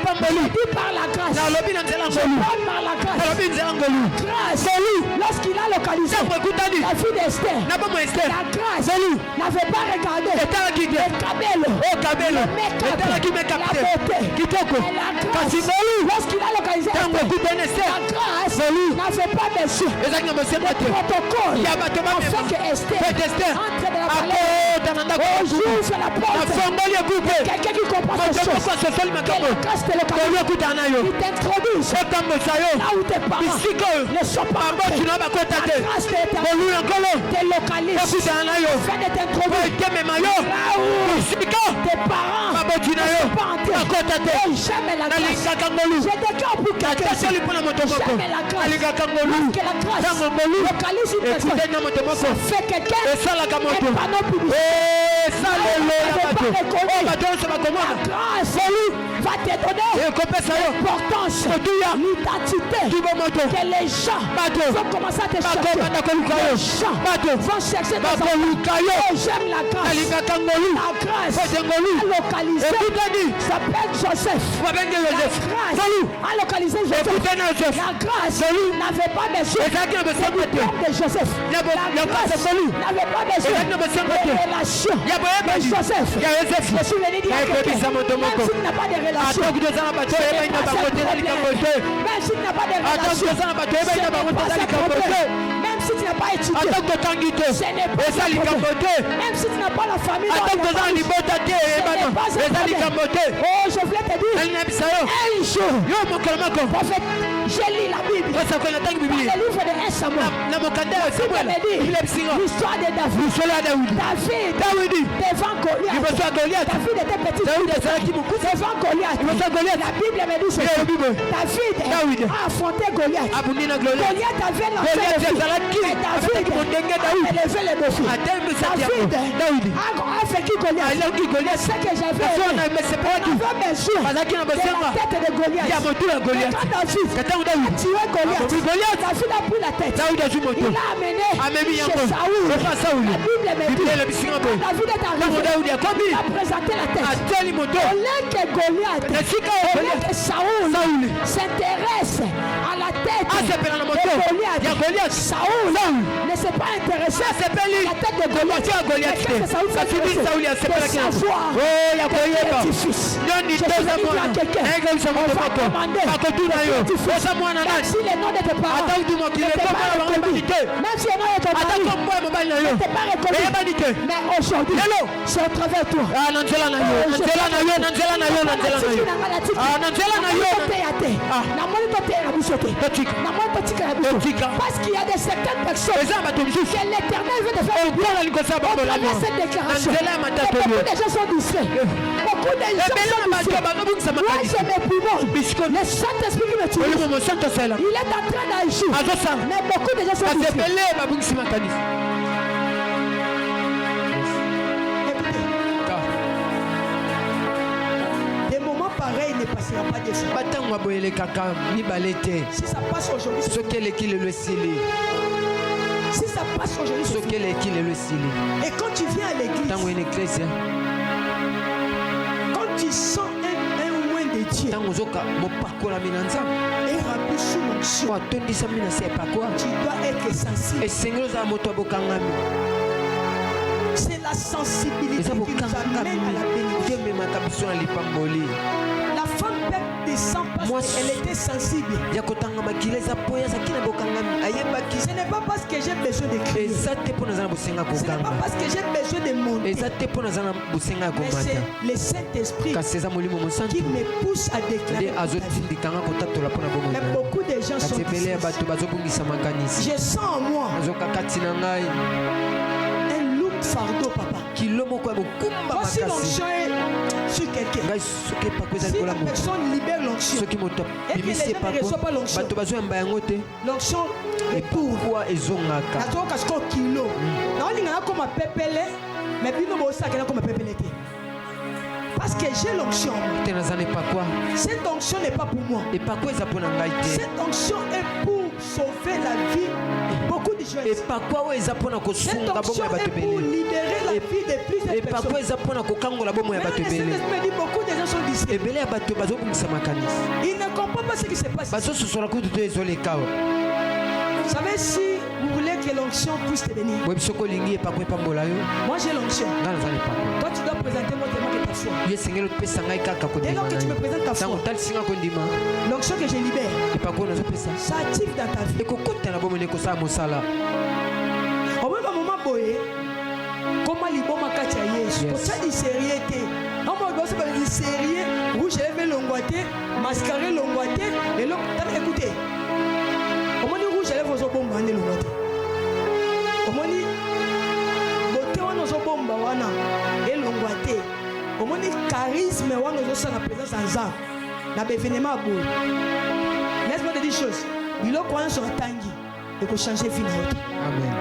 par la grâce. Je parle par la grâce. Lorsqu'il a localisé la fille d'Esther, la grâce n'avait pas regardé le cabello, la beauté. Lorsqu'il a localisé la grâce n'avait pas baissé le protocole afin que Esther entre dans la palais. J'ouvre la porte. Quelqu'un qui comprend ces choses, que la grâce te localise, il t'introduise là où tes parents ne sont pas entrés. La grâce te localise afin de t'introduire là où tes parents ne sont pas entrés. J'aime la grâce. Je déclare pour quelqu'un, j'aime la grâce. Que la grâce localise une personne, ça fait quelqu'un un panneau publicitaire. La grâce va te donner l'importance, l'identité que les gens vont commencer à te chercher. Les gens vont chercher dans sa vie. J'aime la grâce. La grâce a localisé, s'appelle Joseph. La grâce a localisé Joseph. La grâce n'avait pas besoin de Joseph. La grâce n'avait pas besoin de relation de Joseph. Je suis venu dire à quelqu'un, même s'il n'a pas de relation, même s'il n'a pas de relation, même si tu n'as pas étudié, ce n'est pas un problème. Même si tu n'as pas la famille, ce n'est pas un problème. Oh, je voulais te dire, un jour, prophète, j'ai lu la Bible, dans le livre de 1 Samuel, l'histoire de David, devant Goliath, David était petit, devant Goliath, la Bible me dit ceci, David a affronté Goliath, Goliath avait lancé le défi, mais David a élevé le défi. David a vaincu Goliath. Ce que j'avais aimé, on avait besoin de la tête de Goliath. Mais quand David a tué Goliath, David a pris la tête. Il l'a amené chez Saoul. La Bible me dit, quand David est arrivé, il a présenté la tête. Au lieu que Goliath, au lieu que Saoul s'intéresse à la tête de Goliath, Saoul ne s'est pas intéressé à la tête de Goliath. Mais Saoul s'est intéressé de savoir que petit-fils. Je suis venu dire à quelqu'un, on va demander si les noms de tes parents n'étaient pas reconnus, même si les noms de ton mari n'étaient pas reconnus, mais aujourd'hui, c'est au travers de toi. Parce qu'il y a des certaines personnes que l'Éternel veut te faire bien à travers cette déclaration. Beaucoup de gens sont distraits. Beaucoup de gens sont distraits. Moi, j'ai mes poumons. Le Saint-Esprit qui me tue, il est en train d'agir. Mais beaucoup de gens sont distraits. Des moments pareils ne passera pas de ça. Si ça passe aujourd'hui, si ça passe aujourd'hui, et quand tu viens à l'église, quand tu sens un loin de Dieu, et rempli sous l'onction, tu dois être sensible. C'est la sensibilité qui nous amène à la bénédiction. La femme perd des sangs parce qu'elle était sensible. Ce n'est pas parce que j'ai besoin de crier. Ce n'est pas parce que j'ai besoin de monter. Mais c'est le Saint-Esprit qui me pousse à déclarer. Mais beaucoup de gens sont distraits. Je sens en moi fardeau, papa. Voici l'onction sur quelqu'un. Si la personne libère l'onction et que les gens ne reçoivent pas l'onction, l'onction est pour kilo. Parce que j'ai l'onction. Cette onction n'est pas pour moi. Cette onction est pour sauver la vie de beaucoup de gens. Cette onction est pour libérer la vie de plusieurs personnes. Me dit beaucoup de gens sont discrets. Ils ne comprennent pas ce qui se passe. Vous savez, si vous voulez que l'onction puisse te bénir, moi j'ai l'onction. Toi tu dois présenter mon témoin de ta foi. Dès lors que tu me présentes ta foi, l'onction que je libère, ça active dans ta vie. Au même moment, boye, comment l'iboma katia yesu, quand ça dit sérieux, non moi je dois dire sérieux, rouge levé l'ongouaté, mascaré l'ongouaté, et l'autre, écoutez. J'allais vous bomba ane l'ongouaté. Omoni, beauté wana zo bomba wana, et l'ongouaté. Omoni charisme wana zo sa la présence en zan, na bévénement beau. Laisse-moi te dire chose. Il a quoi sur tangi, et qu'on change vie na autre. Amen.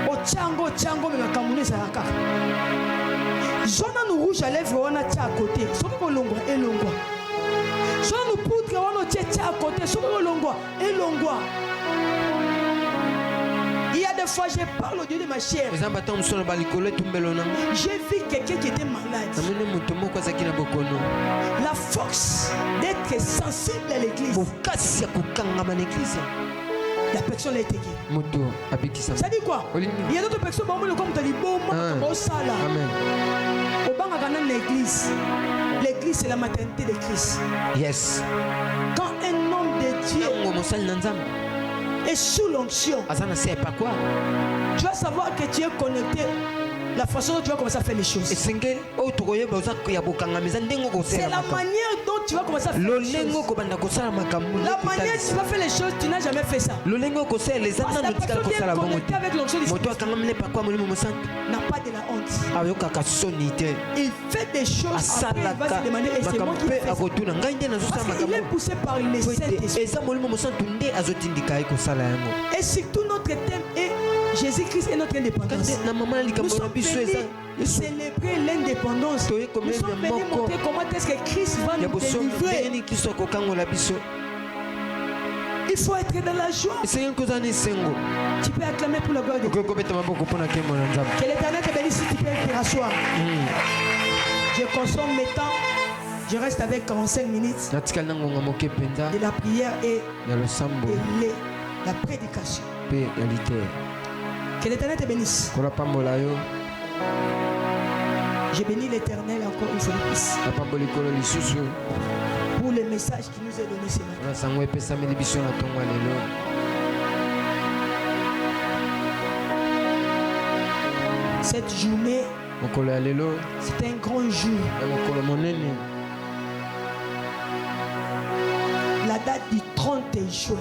O tchango me makamune sa yaka. Zona nous rouge à lèvres wana tia à côté. Soki ko longwa et longwa. Zona nous poudre wana tia à côté. Soki ko longwa et longwa. Il y a des fois, je parle au Dieu de ma chair. J'ai vu quelqu'un qui était malade. La force d'être sensible à l'église. La personne a été guérie. Ça dit quoi? Il y a d'autres personnes comme Talibon, au Sala. Au Bangagan, l'église. L'église, c'est la maternité de Christ. Yes. Quand un homme de Dieu et sous l'onction, tu vas savoir que tu es connecté. La façon dont tu vas commencer à faire les choses. C'est la manière dont tu vas commencer à faire les choses. La manière dont tu vas faire les choses, tu n'as jamais fait ça. Parce que la personne qui est connectée avec l'onction du Seigneur n'a pas de la honte. Il fait des choses après, il va se demander et c'est moi qui fais ça. Parce qu'il est poussé par le Saint-Esprit. Et surtout notre thème est Jésus-Christ est notre indépendance. Nous sommes venus célébrer l'indépendance. Nous sommes venus montrer comment est-ce que Christ va nous délivrer. Il faut être dans la joie. Tu peux acclamer pour la gloire de Dieu. Que l'Éternel te bénisse si tu peux te rasseoir. Je consomme mes temps. Je reste avec 45 minutes de la prière et la prédication. Que l'Éternel te bénisse. Je bénis l'Éternel encore une fois de plus pour le message qu'il nous a donné ce matin. Cette journée, c'est un grand jour. La date du 30 juin.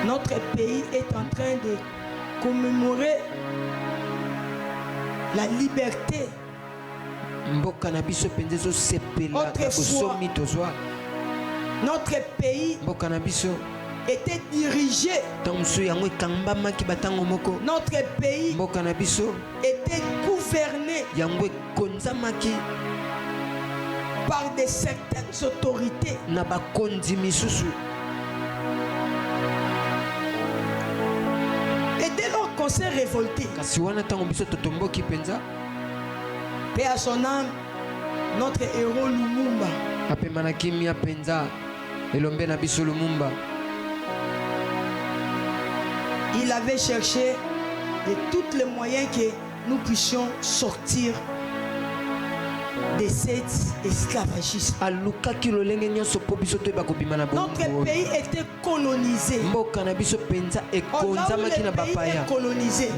Notre pays est en train de commémorer la liberté. Autrefois, notre pays était dirigé. Notre pays était gouverné par de certaines autorités. Et dès lors qu'on s'est révolté, paix à son âme, notre héros Lumumba, il avait cherché de tous les moyens que nous puissions sortir de cet esclavagisme. Notre pays était colonisé. Là où le pays est colonisé,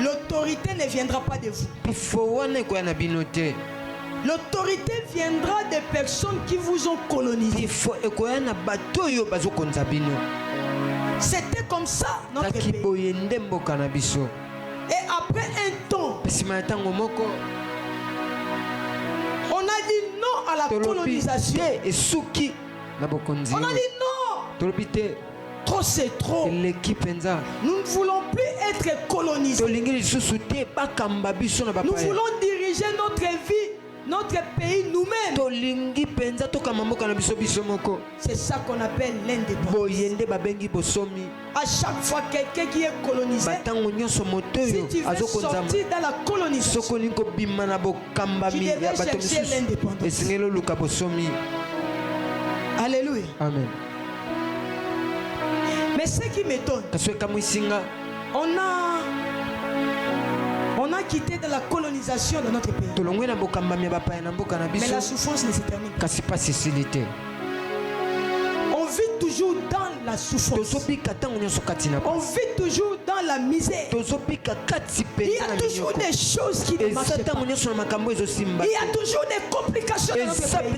l'autorité ne viendra pas de vous. L'autorité viendra des personnes qui vous ont colonisé. C'était comme ça notre pays. Et après un temps, on a dit non à la colonisation. On a dit non. trop c'est trop. L'équipe penza. Nous ne voulons plus être colonisés. Nous voulons diriger notre vie, notre pays nous-mêmes. C'est ça qu'on appelle l'indépendance. À chaque fois quelqu'un qui est colonisé, si tu veux sortir dans la colonisation, tu devais chercher l'indépendance. Alléluia. Amen. Mais ce qui m'étonne, on a quitté de la colonisation de notre pays. Mais la souffrance ne se termine pas. On vit toujours dans la souffrance. On vit toujours dans la misère. Il y a toujours des choses qui ne marchent pas. Il y a toujours des complications dans notre pays.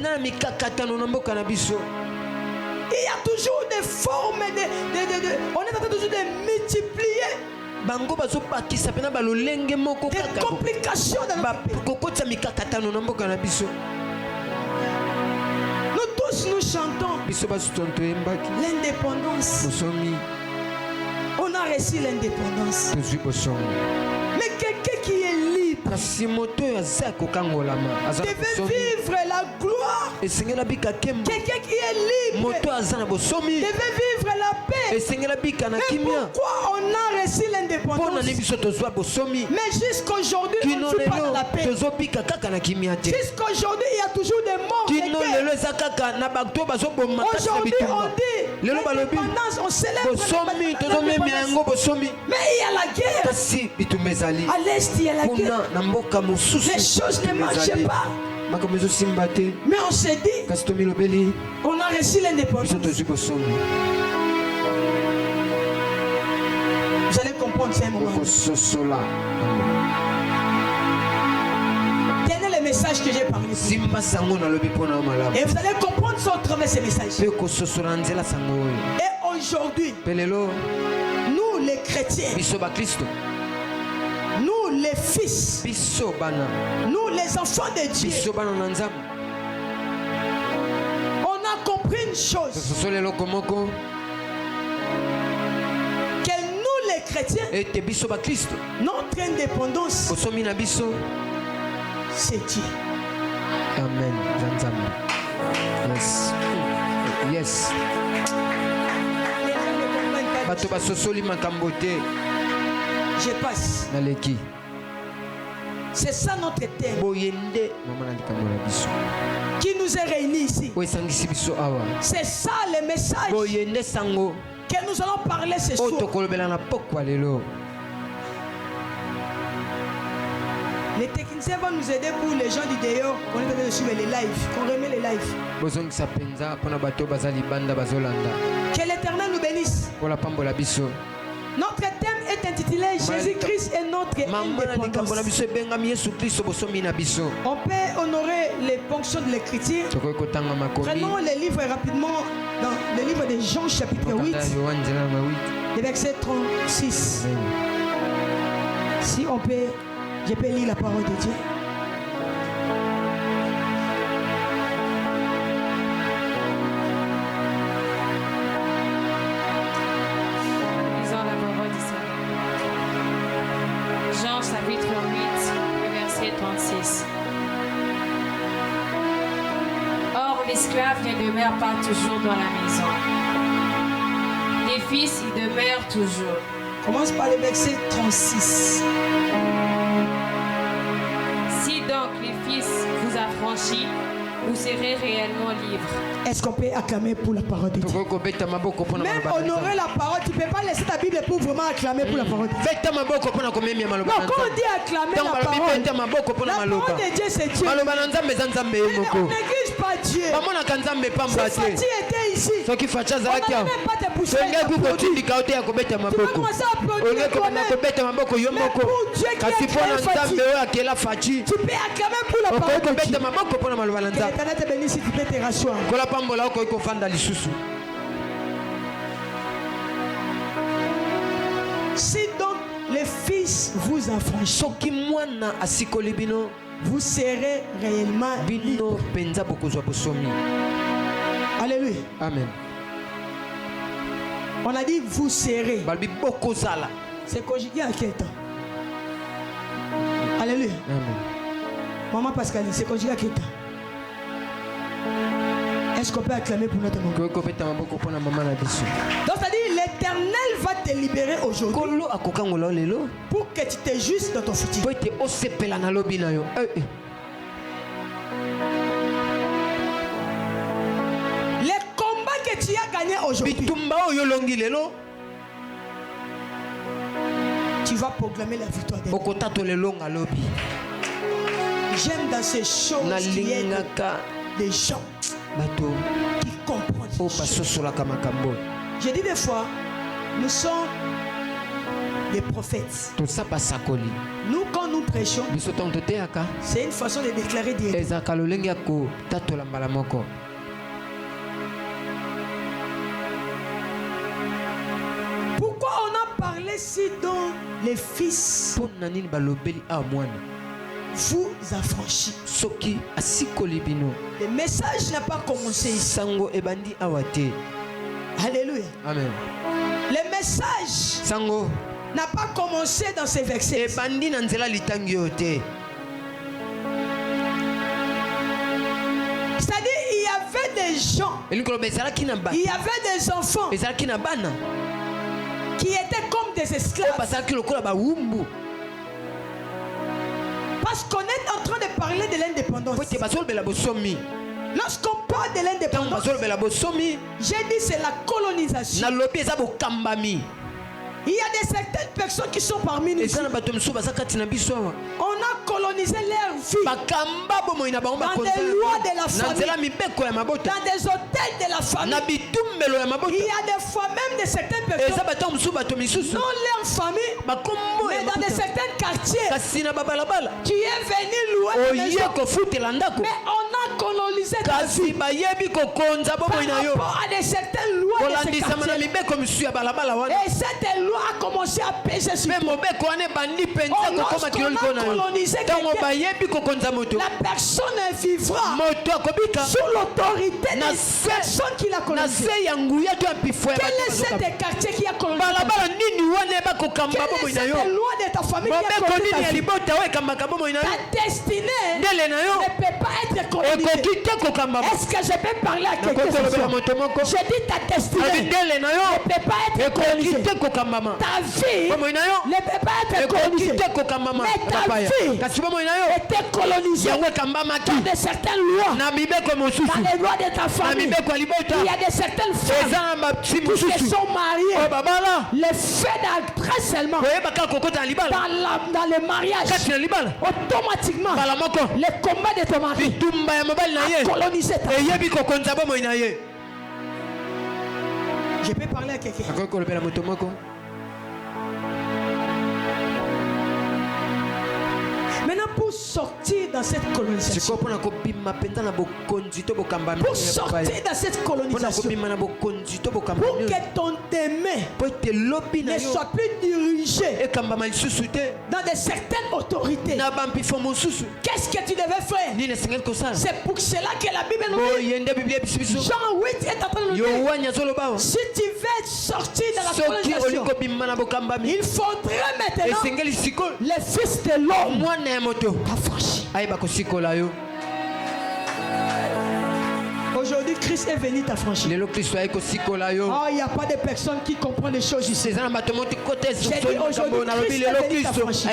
Il y a toujours des formes, on est en train toujours de multiplier des complications dans notre pays. Nous tous nous chantons l'indépendance. On a reçu l'indépendance. Mais quelqu'un qui est libre devait vivre la gloire. Quelqu'un qui est libre devait vivre la paix. Mais pourquoi on a reçu l'indépendance? Mais jusqu'aujourd'hui, on ne vit pas dans la paix. Jusqu'aujourd'hui, il y a toujours des morts. Aujourd'hui, on dit l'indépendance, on célèbre l'indépendance. Mais il y a la guerre. À l'Est, il y a la guerre. Les choses ne marchaient pas. Mais on s'est dit, on a reçu l'indépendance. Vous allez comprendre ça un moment. Tenez le message que j'ai parlé. Et vous allez comprendre ça au travers de ces messages. Et aujourd'hui, nous les chrétiens, nous les fils, nous les enfants de Dieu, on a compris une chose, que nous les chrétiens, notre indépendance, c'est Dieu. Amen. Yes. Je passe. C'est ça notre thème qui nous est réunis ici. C'est ça le message que nous allons parler ce soir. Les techniciens vont nous aider pour les gens du dehors. On est en train de suivre les lives. Qu'on remet les lives. Que l'Éternel nous bénisse. Notre thème est intitulé Jésus-Christ est notre indépendance. On peut honorer les fonctions de l'écriture. Prenons les livres rapidement dans le livre de Jean chapitre 8, le verset 36. Si on peut, je peux lire la parole de Dieu. Chapitre 8, le verset 36. Or, l'esclave ne demeure pas toujours dans la maison. Les fils y demeurent toujours. Commence par le verset 36. Si donc les fils vous affranchissent, vous serez réellement libres. Est-ce qu'on peut acclamer pour la parole de Dieu? Même honorer la parole, tu ne peux pas laisser ta Bible pour vraiment acclamer pour la parole de Dieu. Non, quand on dit acclamer la parole de Dieu, c'est Dieu. On n'exige pas Dieu. Si Fati était ici, on n'allait même pas te pousser. Tu vas commencer à applaudir toi-même. Mais pour Dieu qui a créé Fati, tu peux acclamer pour la parole de Dieu. L'Éternel te bénisse si tu peux te rasseoir. Si donc les fils vous affranchissent, vous serez réellement libres. Alléluia. Amen. On a dit vous serrez. C'est conjugué à quel temps? Alléluia. Maman Pascaline, c'est conjugué à quel temps? Est-ce qu'on peut acclamer pour notre maman? Donc c'est-à-dire l'Éternel va te libérer aujourd'hui pour que tu t'ajustes dans ton futur. Les combats que tu as gagnés aujourd'hui, tu vas proclamer la victoire de Dieu. J'aime dans ces choses qu'il y ait des gens qui comprennent. J'ai dit des fois, nous sommes des prophètes. Nous, quand nous prêchons, c'est une façon de déclarer Dieu. Pourquoi on a parlé si dont les fils vous affranchis? Le message n'a pas commencé ici. Alléluia. Amen. Le message n'a pas commencé dans ces versets. C'est-à-dire, il y avait des gens, il y avait des enfants qui étaient comme des esclaves. Parce qu'on est en train de parler de l'indépendance. Lorsqu'on parle de l'indépendance, j'ai dit c'est la colonisation. Il y a des certaines personnes qui sont parmi nous. On a colonisé leur vie dans des lois de la famille, dans des hôtels de la famille. Il y a des fois même de certaines personnes non leur famille, mais dans de certains quartiers. Tu es venu louer la maison, mais on a colonisé ta vie par rapport à de certaines lois de ces quartiers. Et cette loi a commencé à peser sur toi. Lorsqu'on a colonisé quelqu'un, la personne vivra sous l'autorité des personnes qui l'a colonisé. Quel est cet quartier qui a colonisé? Quelle est cette loi de ta famille qui a colonisé ta vie? Ta destinée ne peut pas être colonisée. Est-ce que je peux parler à quelqu'un? Je dis ta destinée ne peut pas être colonisée. Ta vie ne peut pas être colonisée. Mais ta vie était colonisée dans de certaines lois, dans les lois de ta famille. Il y a de certaines femmes qui se sont mariées. Le fait d'entrer seulement dans le mariage, automatiquement, le combat de ton mari a colonisé ta vie. Je peux parler à quelqu'un? Maintenant, pour sortir dans cette colonisation, pour sortir dans cette colonisation, pour que ton aimé ne soit plus dirigé dans de certaines autorités, qu'est-ce que tu devais faire? C'est pour cela que la Bible nous dit, Jean 8 est en train de nous dire, si tu veux sortir dans la colonisation, il faudrait maintenant les fils de l'homme t'affranchir. Aujourd'hui, Christ est venu t'affranchir. Oh, il n'y a pas de personnes qui comprennent les choses ici. J'ai dit aujourd'hui, Christ est venu t'affranchir.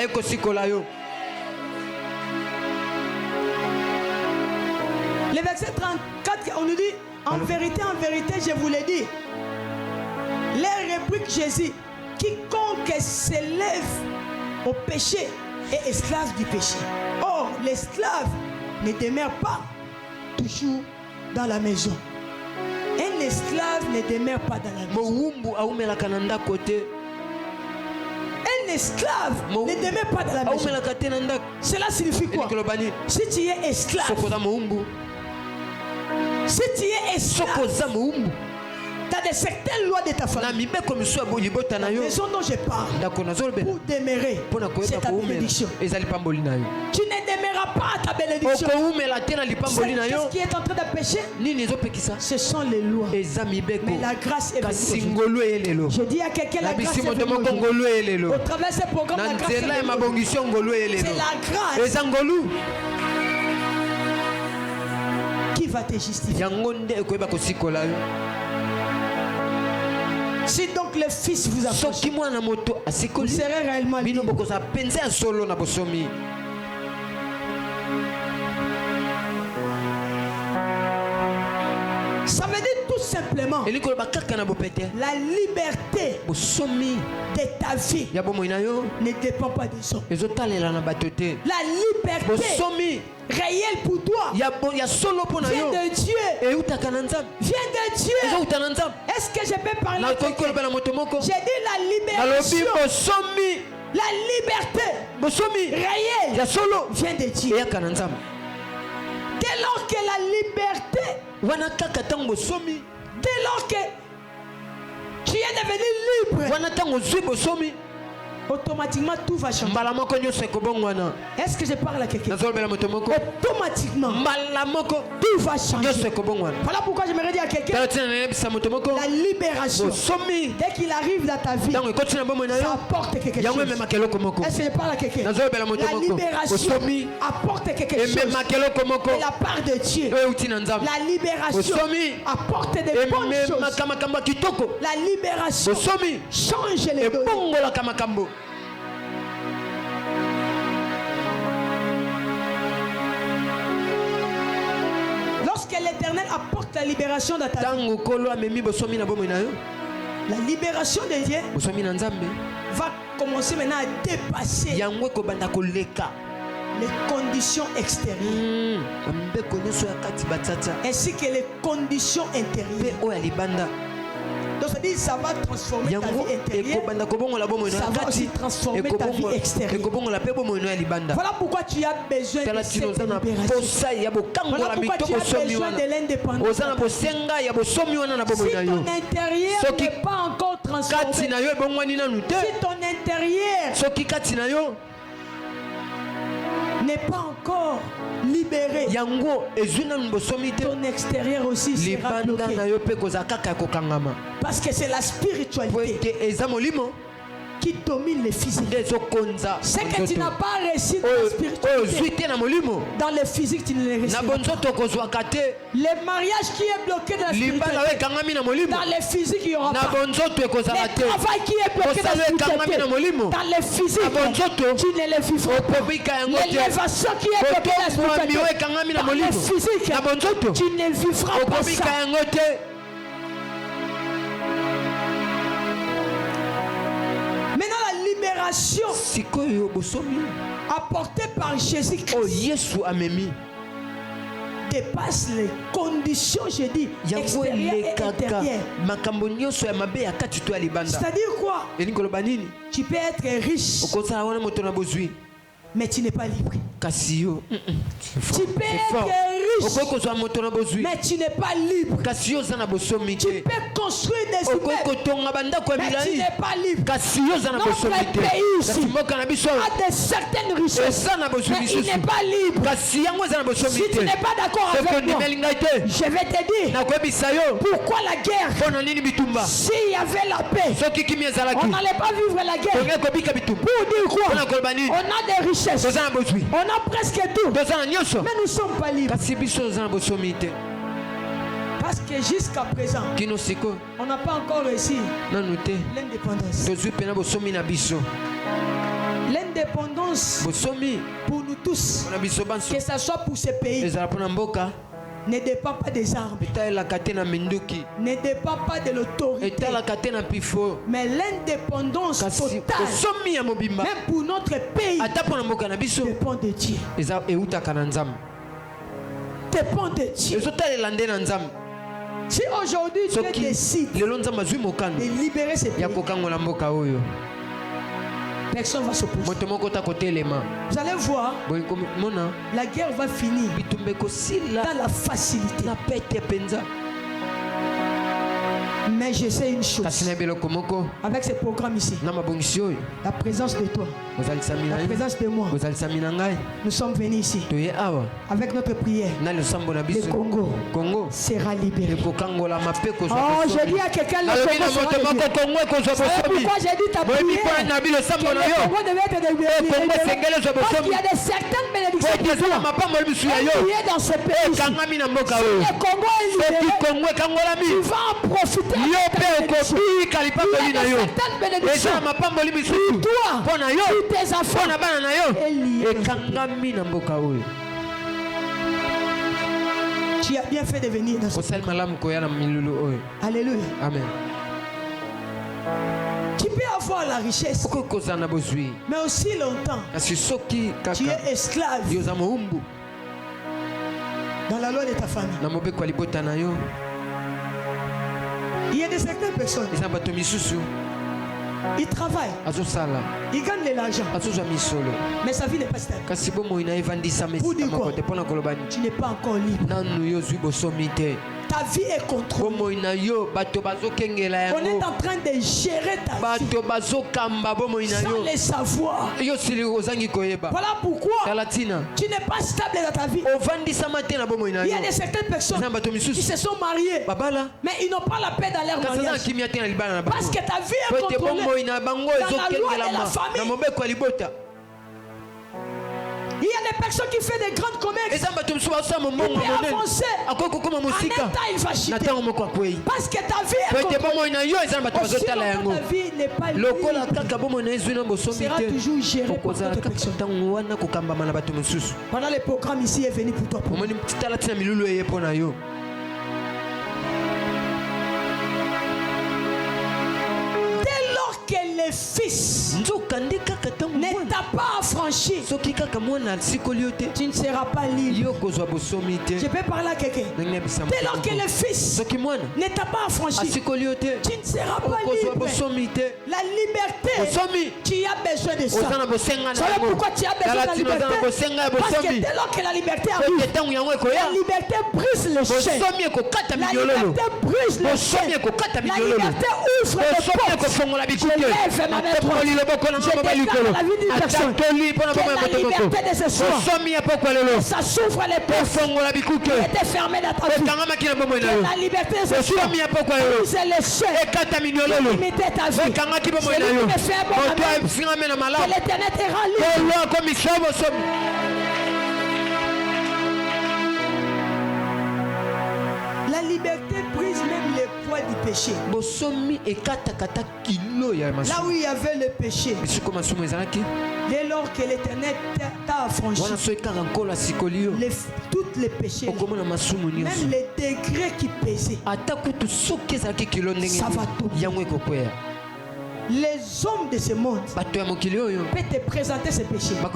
Le verset 34, on nous dit, en vérité, je vous l'ai dit. Les répliques Jésus, quiconque s'élève au péché est esclave du péché. Or, l'esclave ne demeure pas toujours dans la maison. Un esclave ne demeure pas dans la maison. Un esclave ne demeure pas dans la maison. Cela signifie quoi? Si tu es esclave, dans de certaines lois de ta famille, la maison dont je parle, pour demeurer, c'est ta bénédiction. Tu ne demeureras n'auras pas ta bénédiction. Qu'est-ce qui est en train de pécher? Ce sont les lois. Mais la grâce est venue. Je dis à quelqu'un, la grâce est venue. Au travers de ce programme, la grâce est venue. C'est la grâce qui va te justifier. Si donc le Fils vous approche, vous serez réellement libre. Ça veut dire tout simplement la liberté de ta vie ne dépend pas des hommes. La liberté réelle pour toi vient de Dieu. Vient de Dieu. Est-ce que je peux parler? J'ai dit la libération. La liberté réelle vient de Dieu. Dès lors que la liberté, dès lors que tu es devenu libre, automatiquement tout va changer. Est-ce que je parle à quelqu'un? Automatiquement tout va changer. Voilà pourquoi j'aimerais dire à quelqu'un, la libération, dès qu'il arrive dans ta vie, ça apporte quelque chose. Est-ce que je parle à quelqu'un? La libération apporte quelque chose de la part de Dieu. La libération apporte des bonnes choses. La libération change les données. Lorsque l'Éternel apporte la libération dans ta vie, la libération de Dieu va commencer maintenant à dépasser les conditions extérieures ainsi que les conditions intérieures. Donc ça dit ça va transformer ta vie intérieure, ça va aussi transformer ta vie extérieure. Voilà pourquoi tu as besoin de cette libération. Voilà pourquoi tu as besoin de l'indépendance. Si ton intérieur n'est pas encore transformé, si ton intérieur n'est pas encore libéré, ton extérieur aussi sera bloqué. Parce que c'est la spiritualité qui domine le physique. C'est que tu n'as pas réussi dans la spiritualité. Dans le physique, tu ne le réussis pas. Le mariage qui est bloqué dans la spiritualité, dans le physique, il n'y aura pas. Le travail qui est bloqué dans la spiritualité, dans le physique, tu ne le vivras pas. L'élévation qui est bloquée dans la spiritualité, dans le physique, tu ne vivras pas ça. Maintenant, la libération apportée par Jésus-Christ dépasse les conditions, je dis, extérieures et intérieures. C'est-à-dire quoi? Tu peux être riche, mais tu n'es pas libre. Tu peux être riche, mais tu n'es pas libre. Tu peux construire des immeubles, mais tu n'es pas libre. Notre pays ici a de certaines richesses, mais il n'est pas libre. Si tu n'es pas d'accord avec moi, je vais te dire pourquoi la guerre. S'il y avait la paix, on n'allait pas vivre la guerre. Pour dire quoi? On a des richesses, on a presque tout, mais nous ne sommes pas libres. Parce que jusqu'à présent, on n'a pas encore réussi l'indépendance. L'indépendance pour nous tous, que ce soit pour ce pays, ne dépend pas des armes, ne dépend pas de l'autorité, mais l'indépendance totale, même pour notre pays, dépend de Dieu. Dépend de Dieu. Si aujourd'hui Dieu décide de libérer ce pays, personne ne va s'opposer. Vous allez voir, la guerre va finir dans la facilité. Mais je sais une chose. Avec ce programme ici, la présence de toi, la présence de moi, nous sommes venus ici. Avec notre prière, le Congo sera libéré. Oh, je dis à quelqu'un, le Congo sera libéré. C'est pourquoi j'ai dit ta prière, le Congo devait être libéré. Parce qu'il y a de certaines bénédictions qui sont liées dans ce pays. Si le Congo est libéré, tu vas en profiter. Il y a certaines bénédictions pour toi, pour tes enfants est lié. Tu as bien fait de venir dans ce pays. Alléluia. Amen. Tu peux avoir la richesse, mais aussi longtemps tu es esclave dans la loi de ta famille. Il y a de certaines personnes, ils travaillent, ils gagnent de l'argent, mais sa vie n'est pas stable. Pour dire quoi? Tu n'es pas encore libre. Ta vie est contrôlée. On est en train de gérer ta vie sans le savoir. Voilà pourquoi tu n'es pas stable dans ta vie. Il y a de certaines personnes qui se sont mariées, mais ils n'ont pas la paix dans leur mariage. Parce que ta vie est contrôlée dans la loi de la famille. Il y a des personnes qui font des grandes commerces. Il peut avancer. En un temps, il va chuter. Parce que ta vie est contrôlée. Aussi longtemps ta vie n'est pas libre, sera toujours gérée par d'autres personnes. Pendant le programme ici est venu pour toi. Que le fils ne t'a pas affranchi, tu ne seras pas libre. Je peux parler à quelqu'un. Dès lors que le fils ne t'a pas affranchi, tu ne seras pas libre. La liberté, tu as besoin de ça. Voilà pourquoi tu as besoin de la liberté. Parce que dès lors que la liberté arrive, la liberté brise les chaînes. La liberté brise les chaînes. La liberté ouvre les portes. Je lève ma main droite. Je déclare la vie d'une personne que la liberté de ce soir, ça s'ouvre les portes qui étaient fermées dans ta vie. Que la liberté de ce soir brise les chaînes, limiter ta vie. Celui qui me fait un bon amen, que l'Éternel te rend libre. La liberté brise même les poids du péché. Là où il y avait le péché, dès lors que l'Éternel t'a affranchi, tous les péchés, même les degrés qui pesaient, ça va tomber. Les hommes de ce monde peuvent te présenter ces péchés. Mais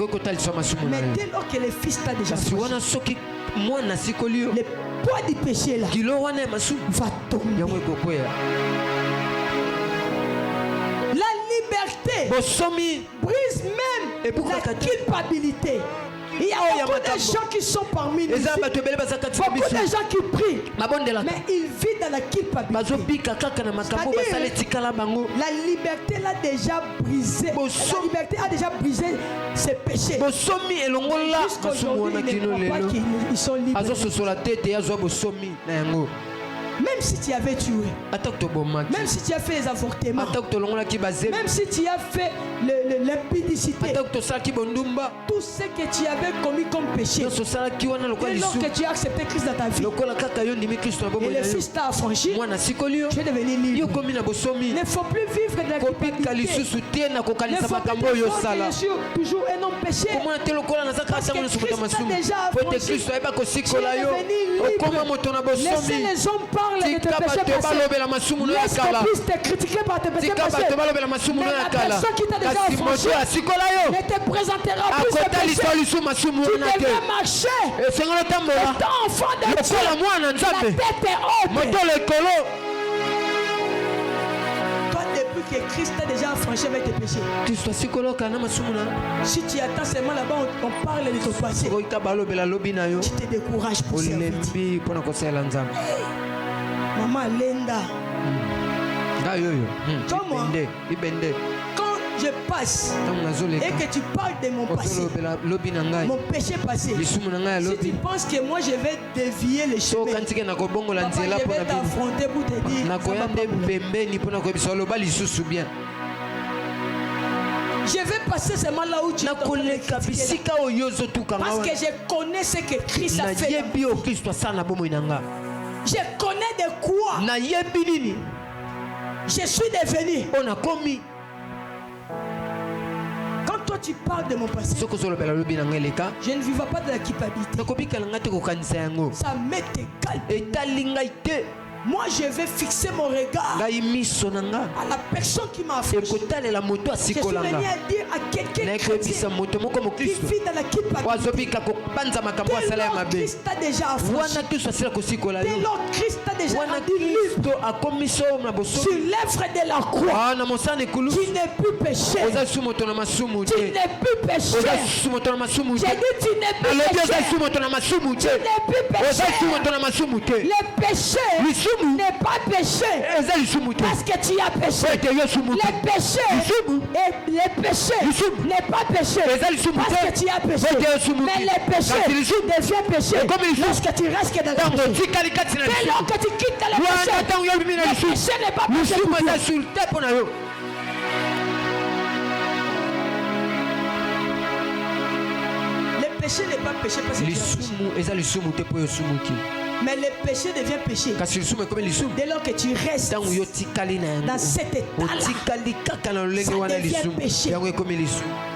dès lors que le Fils t'a déjà affranchi, le poids du péché là va tomber. La liberté brise même la culpabilité. Il y a beaucoup de gens qui sont parmi nous, beaucoup de gens qui prient, mais ils vivent dans la culpabilité. La liberté l'a déjà brisé. La liberté a déjà brisé ses péchés. Jusqu'aujourd'hui, ils ne croient pas qu'ils sont libres. Même si tu avais tué, même si tu as fait les avortements, même si tu as fait l'impudicité, tout ce que tu avais commis comme péché, dès lors que tu as accepté Christ dans ta vie et le Fils t'a affranchi, tu es devenu libre. Il ne faut plus vivre de la culpabilité. Il ne faut plus vivre toujours un homme péché. Parce que Christ t'a déjà affranchi. Tu es devenu libre. Laissez les hommes parler de tes péchés passés. Laisse que puisse te critiquer par tes péchés passés. Mais la personne qui t'a déjà affranchi ne te présentera plus de péchés. Tu devrais marcher étant enfant de Dieu. La tête est haute. Toi, depuis que Christ t'a déjà affranchi avec tes péchés, si tu attends seulement là-bas, on parle de ton passé, tu te décourages pour servir. Maman Linda, Quand je passe et que tu parles de mon passé, mon péché passé, si tu penses que moi je vais dévier les chemins, papa, je vais t'affronter pour te dire je vais passer seulement là où tu es. Parce que je connais ce que Christ a fait. Je connais de quoi je suis devenu. Quand toi tu parles de mon passé, je ne vivrai pas de la culpabilité. Ça m'est égal. Moi je vais fixer mon regard à la personne qui m'a affranchi. Je suis venu à dire à quelqu'un qui vit dans la culpabilité. Dès lors Christ t'a déjà affranchi. Dès lors Christ t'a déjà affranchi. Sur l'œuvre de la croix, tu n'es plus péché. Tu n'es plus péché. J'ai dit tu n'es plus péché. Tu n'es plus péché. Le péché n'est pas péché parce que tu as péché. Le péché n'est pas péché parce que tu as péché. Mais le péché devient péché lorsque tu restes dans le péché. Dès lors que tu quittes le péché n'est pas péché pour toi. Le péché n'est pas péché parce que tu as péché. Mais le péché devient péché dès lors que tu restes dans cet état-là. Ça devient péché.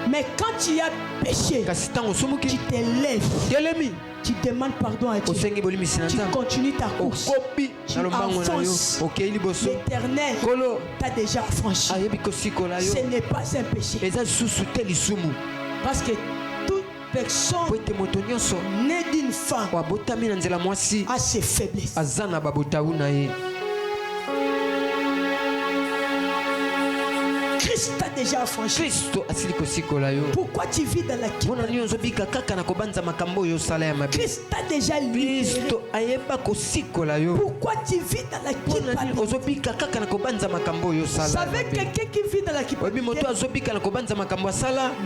Mais quand tu as péché, tu te lèves, tu demandes pardon à Dieu, tu continues ta course, tu avances. L'Éternel t'a déjà affranchi. Ce n'est pas un péché. Parce que personne né d'une femme a ses faiblesses. Christ t'a déjà affranchi. Pourquoi tu vis dans la culpabilité? Christ t'a déjà libéré. Pourquoi tu vis dans la culpabilité? Vous savez, quelqu'un qui vit dans la culpabilité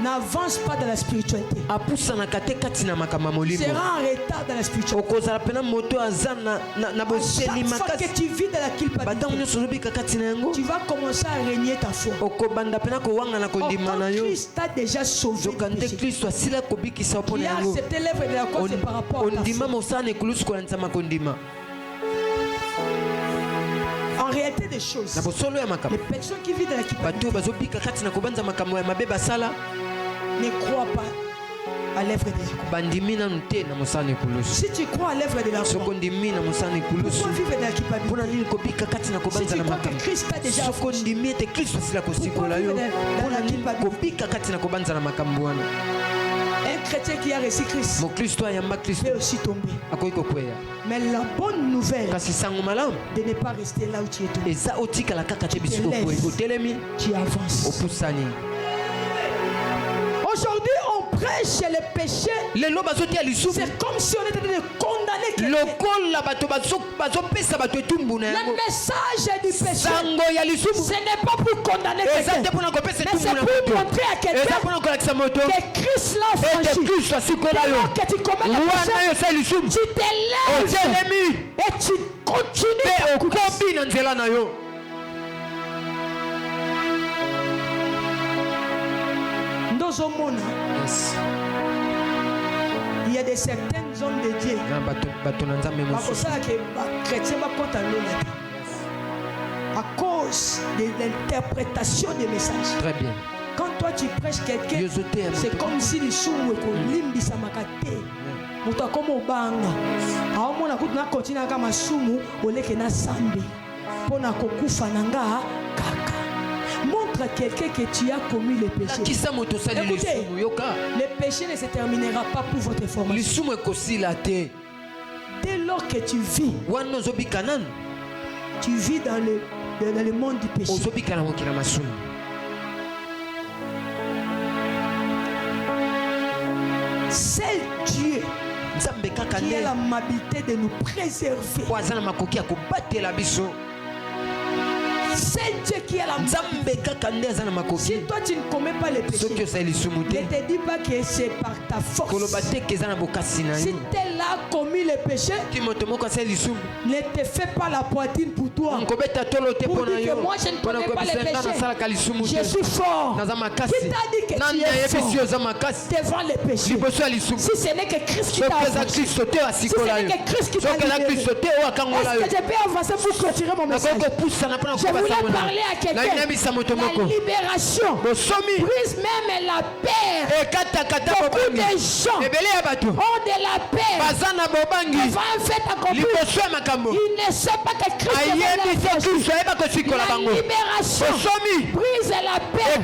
n'avance pas dans la spiritualité. Sera en retard dans la spiritualité. Chaque fois que tu vis dans la culpabilité, tu vas commencer à régner ta foi. Christ t'a déjà sauvé. Il a accepté l'œuvre de la croix, c'est par rapport à ta foi. En réalité des choses, les personnes qui vivent dans la culpabilité ne croient pas à l'œuvre de la croix. Si tu crois à l'œuvre de la croix, pourquoi vivre dans la culpabilité? Si tu crois que Christ t'a déjà affranchi, pourquoi vivre dans la culpabilité? Un chrétien qui a reçu Christ peut aussi tomber. Mais la bonne nouvelle de ne pas rester là où tu es tombé. Tu avances. Aujourd'hui, on prêche le péché. C'est comme si on était de condamner quelqu'un. Le message du péché, ce n'est pas pour condamner quelqu'un, mais c'est pour montrer à quelqu'un que Christ l'a franchi. Alors que tu commets le péché, tu te lèves et tu continues ta course. Yes. Il y a des certaines zones de Dieu. À cause de l'interprétation des messages. Très bien. Quand toi tu prêches quelqu'un, c'est comme si les sous limbisa makate. Muta comme obanga. Aomona kutuna continue kama sumu oleke na sambi. Pona kokufa nanga kaka. Montre à quelqu'un que tu as commis le péché. Écoutez, le péché ne se terminera pas pour votre formation. Dès lors que tu vis dans le monde du péché. Seul Dieu qui a l'amabilité de nous préserver. Seul Dieu qui a la main. Si toi tu ne commets pas les péchés, ne te dis pas que c'est par ta force. Si tel a commis les péchés, ne te fais pas la poitrine pour toi. Pour dire que moi je ne connais pas les péchés. Je suis fort. Qui t'a dit que tu es fort devant les péchés? Si ce n'est que Christ qui t'a affranchi, si ce n'est que Christ qui t'a libéré, est-ce que je peux avancer pour continuer mon message? Je voulais parler à quelqu'un. La libération brise même la paix. Beaucoup de gens ont de la paix devant un fait accompli. Ils ne savent pas que Christ est la libération brise la paix.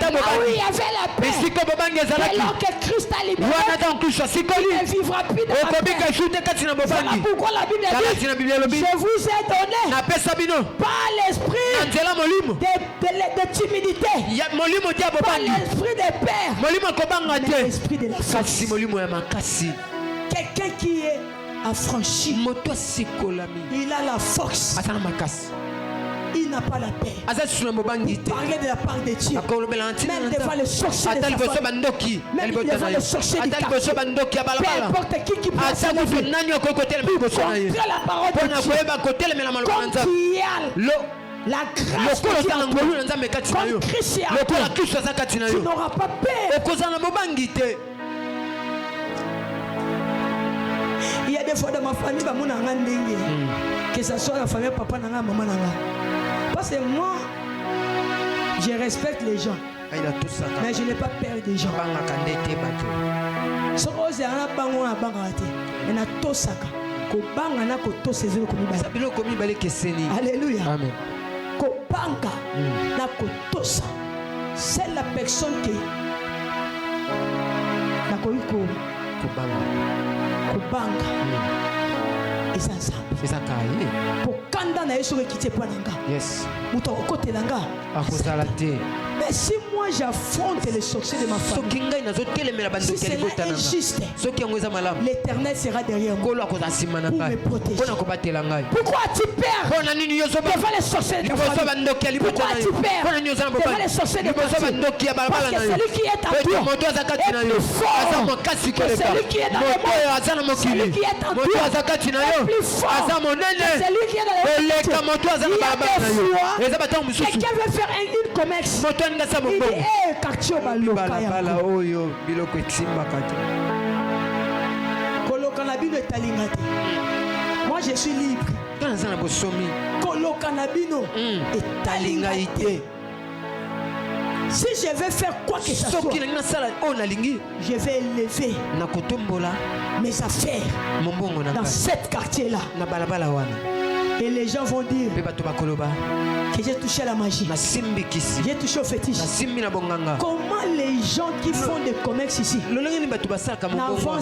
Là où il y avait la paix, dès lors que Christ a libéré, il ne vivra plus dans la paix. Voilà pourquoi la Bible dit, je vous ai donné par l'esprit de timidité, par l'esprit de peur, mais l'esprit de la force. Quelqu'un qui est affranchi, il a la force. Il n'a pas la paix. Il parlait de la part de Dieu. Même devant les sorciers de sa famille, même devant les sorciers du quartier, peu importe qui peut s'enlever contre la parole de Dieu, contre la grâce de Dieu, comme Christ est en toi, tu n'auras pas peur. Il y a des fois dans ma famille, que ce soit la famille papa nanga maman nanga, parce que moi je respecte les gens, mais je n'ai pas peur des gens. Ce que j'ai un bango na bangate, et na tosaka, ko banga na ko tosezelo ko mibale. Alléluia. Amen. Ko banga na ko tosa, c'est la personne qui na ko banga. Eza nzambe kokanda na yesu ekite mpo na nga moto akokotela nga. Mais si moi j'affronte les sorciers de ma famille, si cela est injuste, l'Éternel sera derrière moi pour me protéger. Pourquoi tu perds devant les sorciers de ta famille? Pourquoi tu perds devant les sorciers de ta famille? Parce que celui qui est à toi est plus fort que celui qui est dans le monde. Celui qui est en toi est plus fort que celui qui est dans le monde. Il y a des fois, quelqu'un veut faire une commerce. Il dit, quartier baloka yango koloka na bino etalinga te. Moi je suis libre. Koloka na bino etalinga te. Si je vais faire quoi que ce soit, je vais élever mes affaires dans cet quartier-là. Et les gens vont dire que j'ai touché à la magie, j'ai touché au fétiche. Comment les gens qui font des commerces ici n'avancent pas?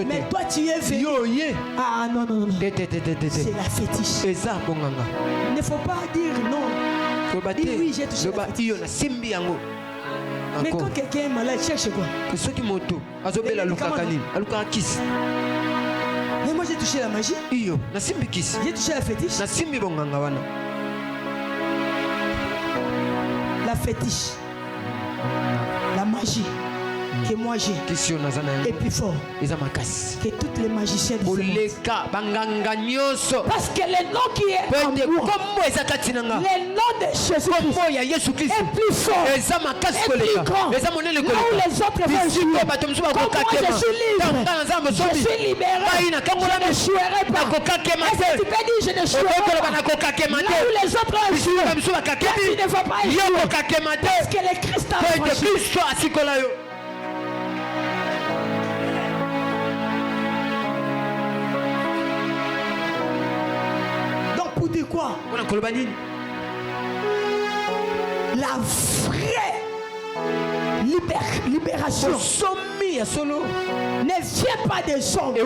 Mais toi tu es venu. Ah non, c'est la fétiche. Il ne faut pas dire non. Oui, j'ai touché la fétiche. Mais quand quelqu'un est malade, cherche quoi? Mais moi j'ai touché la magie. J'ai touché la fétiche. La fétiche, la magie que moi j'ai est plus fort que toutes les magiciens du monde. Parce que le nom qui est en moi, le nom de Jésus-Christ est plus fort et plus grand. Là où les autres vont jouer, comme moi je suis libre, je suis libéré, je ne jouerai pas. Est-ce que tu peux dire je ne jouerai pas? Là où les autres vont jouer, tu ne vas pas y jouer. Parce que le Christ a franchi. De quoi? La vraie libération ne vient pas des hommes.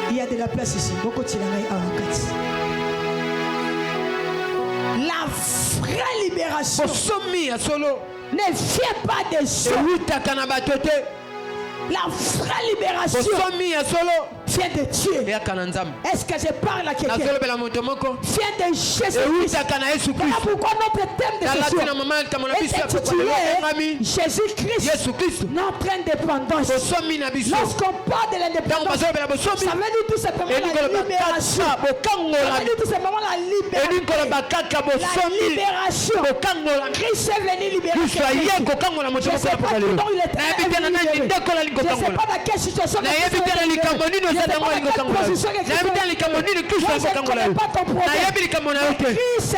Il y a de la place ici. La vraie libération ne vient pas des hommes. La vraie libération vient de Dieu. Est-ce que je parle à quelqu'un? Vient de Jésus-Christ. Voilà pourquoi notre thème de ce soir est intitulé Jésus-Christ, notre indépendance. Lorsqu'on parle de l'indépendance, ça veut dire tout simplement la libération. Ça veut dire tout simplement la libération. Christ est venu libérer quelqu'un. Je ne sais pas comment il est libéré. Je ne sais pas dans quelle situation je ne sais pas dans quelle position Christ je ne connais pas ton problème. Christ,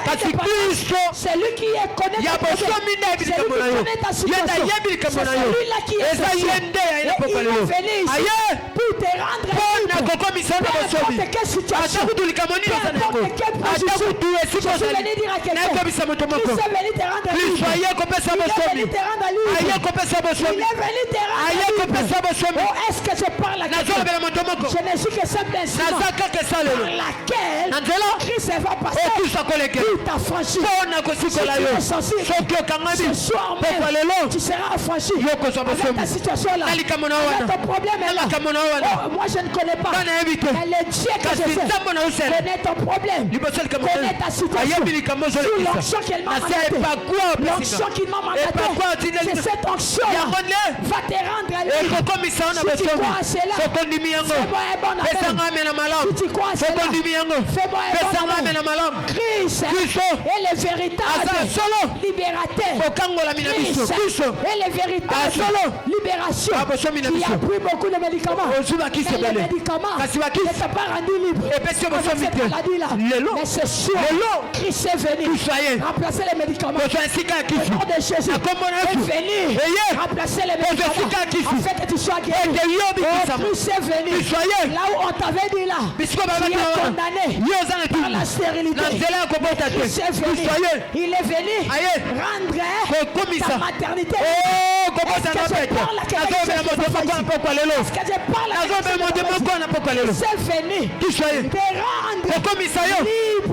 c'est lui qui connaît ton problème. C'est lui qui connaît ta situation. C'est celui-là qui est sorti. Et il est venu ici pour te rendre libre. Peu importe quelle situation, peu importe quelle position, je suis venu dire à quelqu'un, Christ est venu te rendre libre. Il est venu te rendre libre. Il est venu te rendre libre. Oh, est-ce que je parle à quelqu'un? Je ne suis que simple instrument par laquelle Christ va passer pour t'affranchir. Si tu es sensible, ce soir même, tu seras affranchi avec ta situation là, avec ton problème là. Oh, moi je ne connais pas, mais le Dieu que je sais connaît ton problème, connaît ta situation. Sous l'onction qu'il m'a mandaté, l'onction qu'il m'a mandaté, c'est cette onction là va te rendre libre. Si tu crois à cela, fais-moi un bon appel. Si tu crois à cela, fais-moi un bon appel. Christ est le véritable libérateur. Christ est le véritable libération. Il a pris beaucoup de médicaments. Mais les médicaments ne t'ont pas rendu libre. Avec cette maladie-là. Mais ce soir, Christ est venu remplacer les médicaments. Au nom de Jésus, est venu remplacer les médicaments. En fait, que tu sois guéri. Christ est venu là où on t'avait dit là. Tu es condamné par la stérilité. Christ est venu. Il est venu rendre ta maternité. Est-ce que je parle à quelqu'un? Est-ce que je parle à quelqu'un? Christ est venu te rendre libre.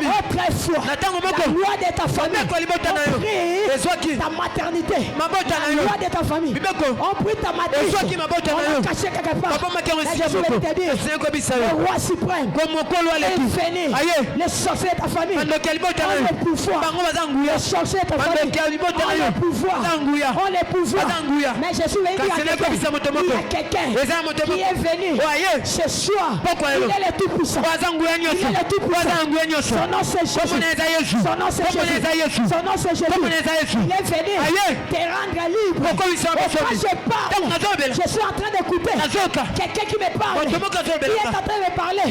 Autrefois, la loi de ta famille on prit ta maternité. La loi de ta famille on prit ta maternité. On l'a caché quelque part. Et je voulais te dire, le roi suprême est venu. Les sorciers de ta famille ont le pouvoir. Les sorciers de ta famille ont le pouvoir. On le pouvoir. Mais je suis venu dire à quelqu'un qui est venu ce soir. Il est le tout puissant. Il est le tout puissant. Son nom c'est Jésus. Son nom c'est Jésus. Son nom c'est Jésus. Il est venu te rendre libre. Quand je parle, je suis en train d'écouter quelqu'un qui me parle. Qui est en train de me parler.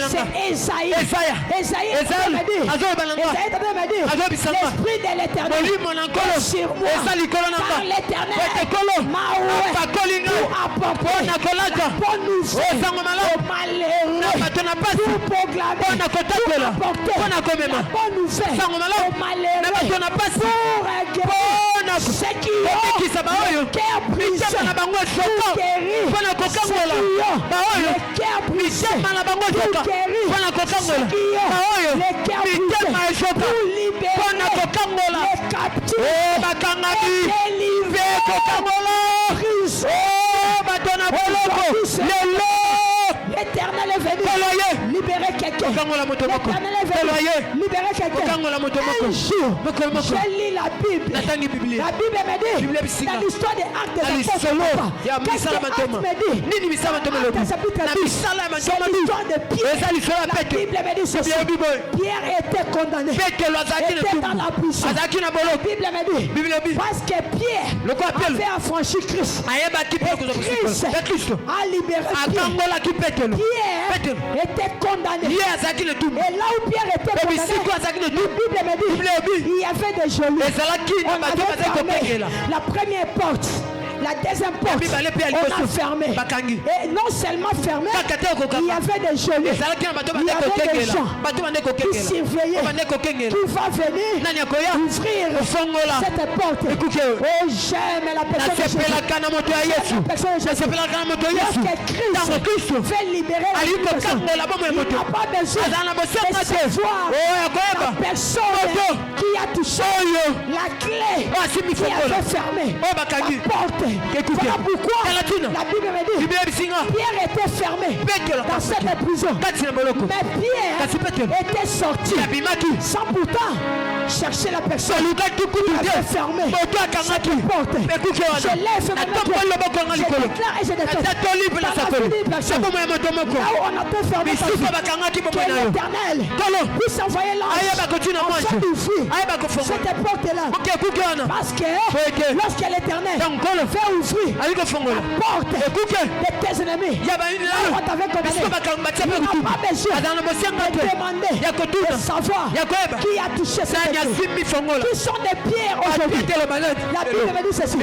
C'est Esaïe. Esaïe est en train de me dire. L'esprit de l'Éternel est sur moi. Car l'Éternel m'a ouvert pour apporter la bonne nouvelle aux malheureux. Pour proclamer, pour apporter la bonne nouvelle aux malheureux. Pour guérir ceux qui ont le cœur brisé. Pour guérir ceux qui ont le cœur brisé. Pour guérir ceux qui ont le cœur brisé. Pour libérer les captifs. Délivrer Christ. L'Éternel est venu libérer quelqu'un. L'Éternel est venu libérer quelqu'un. Un jour, je lis la Bible. La Bible me dit, dans l'histoire des actes des apôtres, qu'est-ce que Actes me dit? C'est l'histoire de Pierre. La Bible me dit ceci. Pierre était condamné. Était dans la prison. La Bible me dit, parce que Pierre avait affranchi Christ. Et Christ a libéré Pierre. Pierre était condamné. Et là où Pierre était condamné, la Bible me dit, il y avait des geôliers. On avait fermé la première porte. La deuxième porte, on a fermé. Et non seulement fermé, il y avait des geôliers. Il y avait des gens qui surveillaient, qui va venir ouvrir cette porte. Oh, j'aime la personne de Jésus. Lorsque Christ fait libérer la personne, il n'a pas besoin de savoir la personne qui a touché la clé qui avait fermé la porte. Voilà pourquoi la Bible me dit Pierre était fermé dans cette prison. Mais Pierre était sorti sans pourtant chercher la personne qui avait fermé cette porte. Je lève ma main. Je déclare et je déclare. Là où on a pu fermer ta vie, que l'Éternel puisse envoyer l'ange afin d'ouvrir cette porte-là. Parce que lorsque l'Éternel fait ouvrir la porte de tes ennemis, là où on t'avait condamné, il n'a pas besoin de demander, de savoir qui a touché cette pierre. Qui sont des pierres aujourd'hui. La Bible me dit ceci.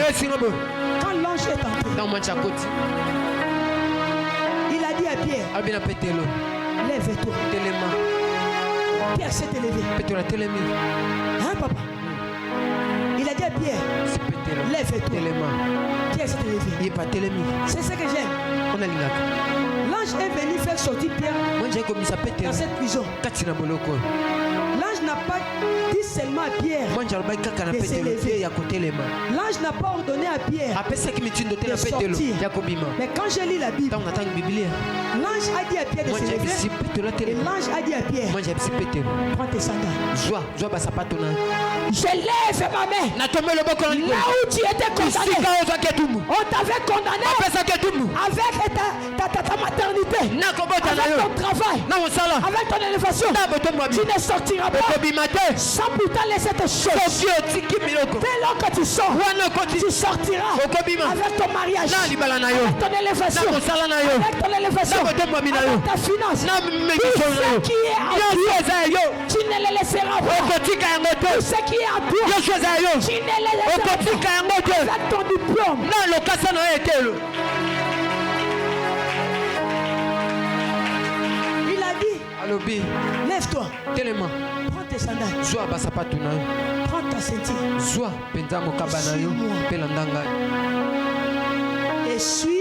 Quand l'ange est entré, il a dit à Pierre, lève-toi. Pierre s'est élevé. Hein, papa? Il a dit à Pierre, lève-toi. Pierre s'est élevé. C'est ce que j'aime. L'ange est venu faire sortir Pierre dans cette prison. L'ange n'a pas dit seulement à Pierre de s'élever. L'ange n'a pas ordonné à Pierre de sortir. Mais quand je lis la Bible, l'ange a dit à Pierre de s'élever. Et l'ange a dit à Pierre, prends tes sandales. Je lève ma main. Là où tu étais condamné, on t'avait condamné avec ta maternité, avec ton travail, avec ton élévation. Tu ne sortiras pas sans pourtant laisser tes choses. Dès lors que tu sors, tu sortiras avec ton mariage, avec ton élévation, avec ta finance. Tout ce qui est à toi, tu ne le laisseras pas. Tout ce qui est à toi, tu ne le laisseras pas. Avec ton diplôme. Il a dit, lève-toi. Prends tes sandales. Prends ta ceinture. Et suis.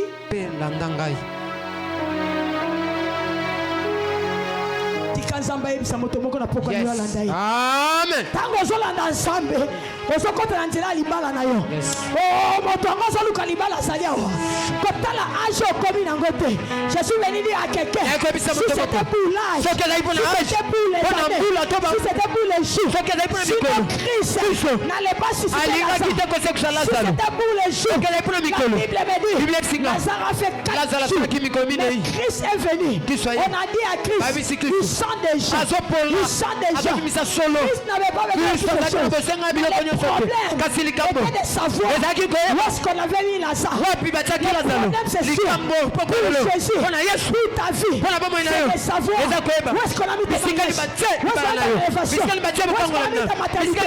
Amen. Tango zolanda nzambe ozokotela nzela libala na yo. Moto yango azoluka libala azali awa kotala age okomi nango te. Je suis venu dire à quelqu'un, si c'était pour l'âge, si c'était pour les années, si c'était pour les jours, si le Christ n'allait pas susciter Lazare, si c'était pour les jours, la Bible me dit Lazare a fait 4 jours, mais Christ est venu. On a dit à Christ, il sent des gens, il sent des gens. Christ n'avait pas besoin de quelque chose. Mais le problème était de savoir lorsqu'on avait mis Lazare. Le problème c'est sûr, pour Jésus, pour ta vie, c'est de savoir où est-ce qu'on a mis tes mariages, où est-ce qu'on a mis ta élévation, où est-ce qu'on a mis ta maternité.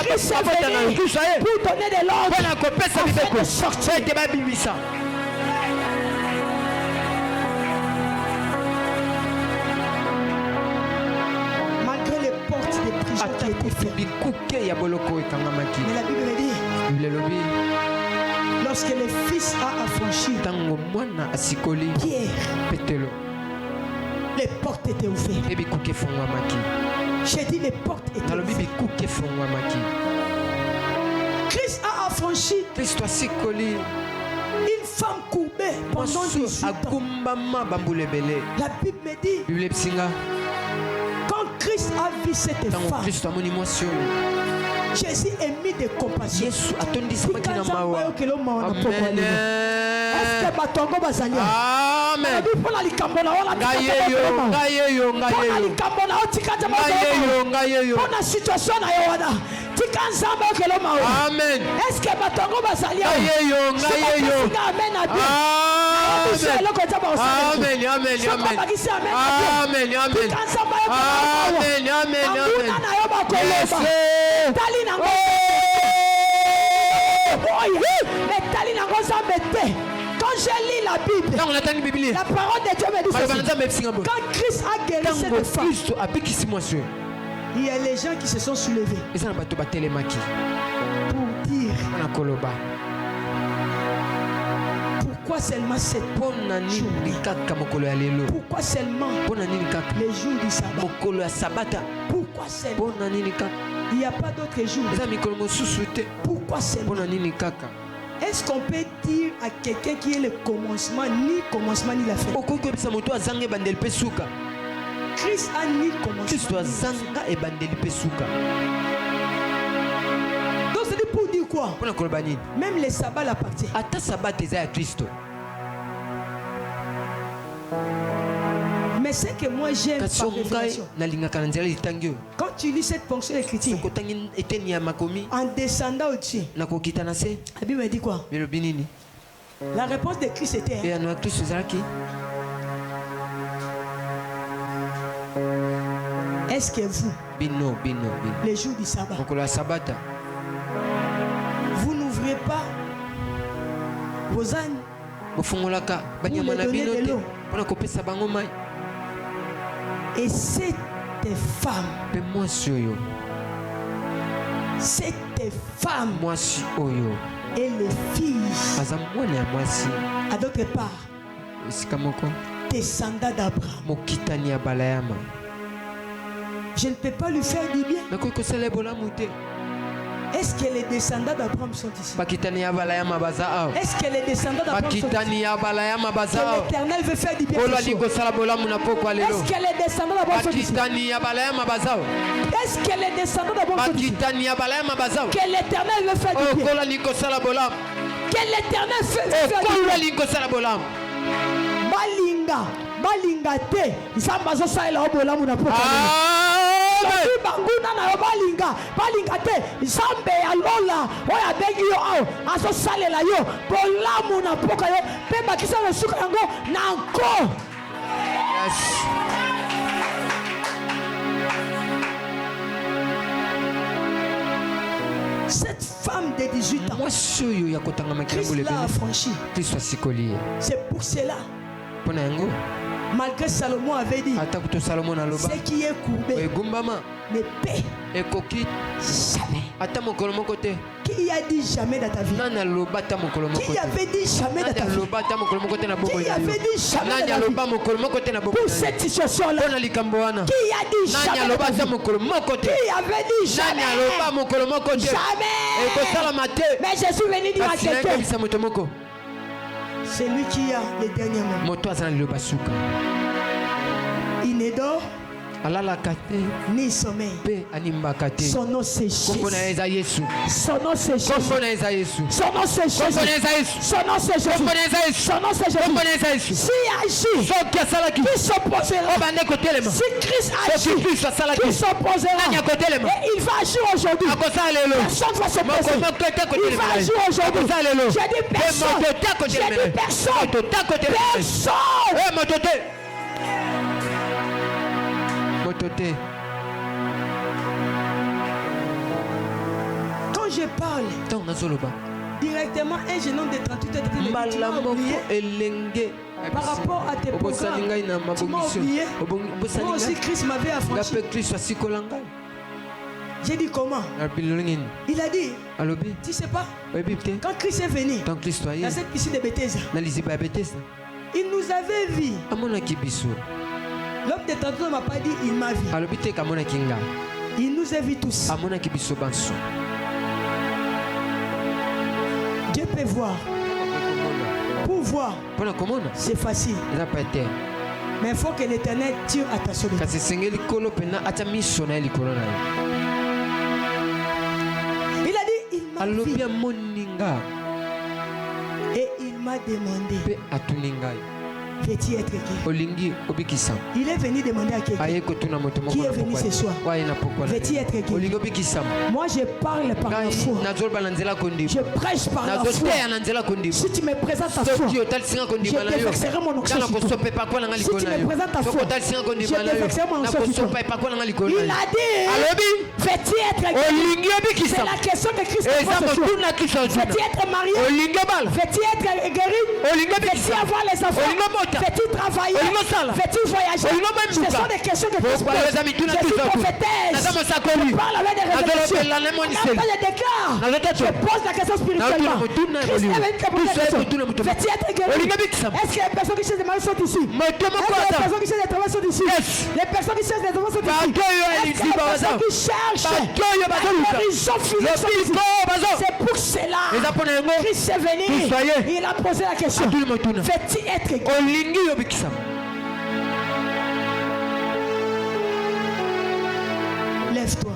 Christ est venu pour donner de l'ordre afin de sortir. Malgré les portes des prisons qui étaient fermées. Mais la Bible me dit, lorsque le Fils a affranchi Pierre, les portes étaient ouvertes. J'ai dit les portes étaient ouvertes. Christ a affranchi une femme courbée pendant 18 ans. La Bible me dit, quand Christ a vu cette femme, Jésus est mis de compassion. Est-ce que Batongo Bazalia? Amen. Amen. Est-ce que Batongo Bazalia? Amen. Quand je lis la Bible, la parole de Dieu me dit ceci. Quand Christ a guéri cette femme, il y a les gens qui se sont soulevés pour dire pourquoi seulement cette journée? Pourquoi seulement les jours du sabbat? Pourquoi seulement? Il n'y a pas d'autres jours. Pourquoi seulement? Est-ce qu'on peut dire à quelqu'un qui est le commencement, ni commencement ni la fin? Christ a ni commencement. Donc c'est pour dire quoi? Même les sabbats l'appartiennent. Mais c'est que moi j'aime par révélation. Quand tu lis cette fonction d'écriture, en descendant au-dessus, la Bible me dit quoi? La réponse de Christ était est-ce que vous, les jours du sabbat, vous n'ouvrez pas vos ânes pour leur donner de l'eau? Et cette femme, et les filles, à d'autre part, descendants d'Abraham. Je ne peux pas lui faire du bien. Est-ce que les descendants d'Abraham sont ici? Est-ce que les descendants d'Abraham sont ici? Que l'Éternel veut faire du bien? Est-ce que les descendants d'Abraham sont ici? Est-ce que les descendants d'Abraham sont ici? Que l'Éternel veut faire du bien? Que l'Éternel veut faire du bien? Balinga te Zamba zo saela obola muna poko. Banguna na balinga te Zambe alola oya bengi yo ao aso salela yo bolamu na poko yo pe bakisa na suka yango na nko. Yes. Cette femme de 18 ans, Christ l'a affranchi. C'est pour cela, malgré Salomon avait dit, ce qui est courbé ne paie jamais. Qui a dit jamais dans ta vie? Qui avait dit jamais dans ta vie? Qui avait dit jamais dans ta vie? Pour cette situation-là, qui a dit jamais dans ta vie? Qui avait dit jamais? Jamais. Mais je suis venu dire à quelqu'un, c'est lui qui a les derniers mots. Il ne dort ni sommeil. Son nom c'est Jésus. Son nom c'est Jésus. Son nom c'est Jésus. Son nom c'est Jésus. Son nom c'est Jésus. Si agit, qui s'opposera? Si Christ agit, qui s'opposera? Et il va agir aujourd'hui. Personne ne va s'opposer. Il va agir aujourd'hui. J'ai dit personne. J'ai dit personne. Personne. Quand je parle directement, un jeune homme de 38 ans par rapport à tes programmes, tu m'as oublié. Moi aussi, Christ m'avait affranchi. J'ai dit comment? Il a dit, tu sais pas, quand Christ est venu dans cette piscine de Bethesda, il nous avait vu. L'homme de 30 ans ne m'a pas dit il m'a vu. Il nous a vus tous. Dieu peut voir. Pour voir, c'est facile. Mais il faut que l'Éternel tire à ta solitude. Il a dit il m'a vu. Et il m'a demandé, veux-tu être qui? Il est venu demander à quelqu'un qui est venu ce soir. Veux-tu être qui? Moi je parle par la foi. Je prêche par la foi. Si tu me présentes ta foi, je déverserai mon onction sur toi. Si tu me présentes ta foi, je déverserai mon onction sur toi. Il a dit, veux-tu être guéri? C'est la question que Christ pose ce soir. Veux-tu être marié? Veux-tu être guéri? Veux-tu avoir les enfants? Veux-tu travailler? Veux-tu voyager? Ce sont des questions que Christ pose. Je suis prophétesse. Je parle avec des révélations. Je déclare. Je pose la question spirituellement. Christ est venu te poser la question. Veux-tu être guéri? Est-ce que les personnes qui cherchent des mariages sont ici? Est-ce que les personnes qui cherchent des travaux sont ici? Les personnes qui cherchent des travaux sont ici? Est-ce que les personnes qui cherchent la guérison physique sont ici? C'est pour cela. Christ est venu. Il a posé la question. Veux-tu être guéri? Lève-toi.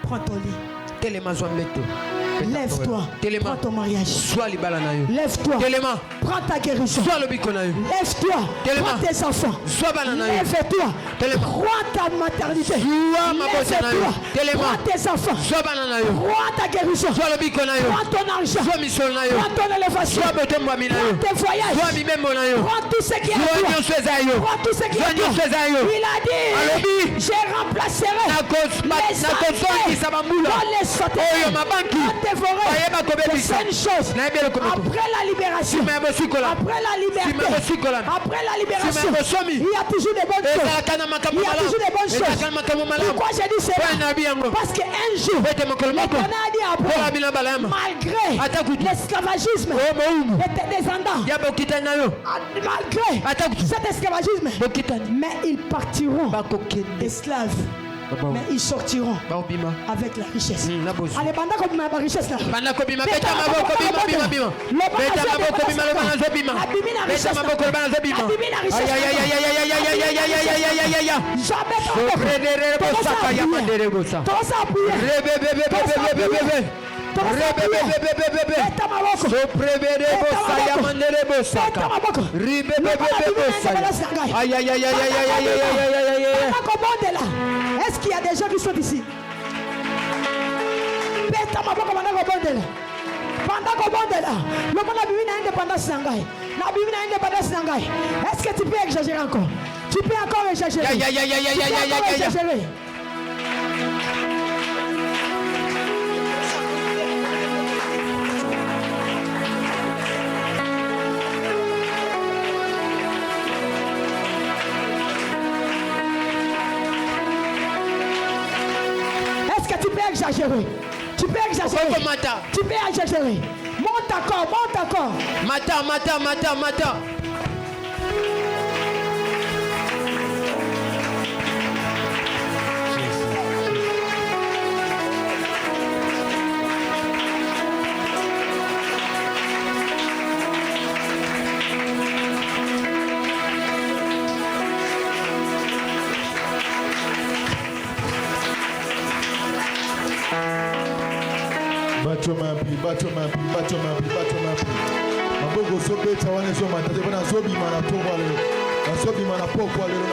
Prends ton lit. Lève-toi. Prends ton mariage. Lève-toi. Prends ta guérison. Lève-toi. Prends tes enfants. Lève-toi. Prends ta maternité. Lève-toi. Prends tes enfants. Prends ta guérison. Prends ton argent. Prends ton élévation. Prends tes voyages. Prends tout ce qui est à toi. Prends tout ce qui est à toi. Il a dit, je remplacerai les les saines choses après la libération. Après la liberté. Après la libération. Il y a toujours des bonnes choses. Il y a toujours des bonnes choses. Pourquoi j'ai dit cela? Parce qu'un jour, l'Éternel a dit après, malgré l'esclavagisme était descendant, malgré cet esclavagisme, mais ils partiront esclaves. Mais ils sortiront avec la richesse. Allez, banda comme ma richesse là. Banda comme ma beta maboko bima bima bima. Beta maboko bima le bana zobima. Beta maboko le bana zobima. Aïe aïe aïe aïe aïe aïe aïe aïe aïe aïe aïe aïe aïe. Jamais trop. Redere bossa kaya mandere bossa. Tosa appuyer. Rebebe bebe bebe. Beta maboko. Soprevere bossa ya mandere bossa. Beta maboko. Ribebe bebe bossa. Aïe aïe aïe aïe aïe aïe aïe aïe aïe aïe. Est-ce qu'il y a des gens qui sont ici? Est-ce que tu peux exagérer encore? Tu peux encore exagérer. Exagérer. Exagérer. Tu peux exagérer. Tu peux exagérer. Monte encore, monte encore. Mata. Bato mapi. Mabogo sobe tawane so matate bana zobi mana pokwa lero.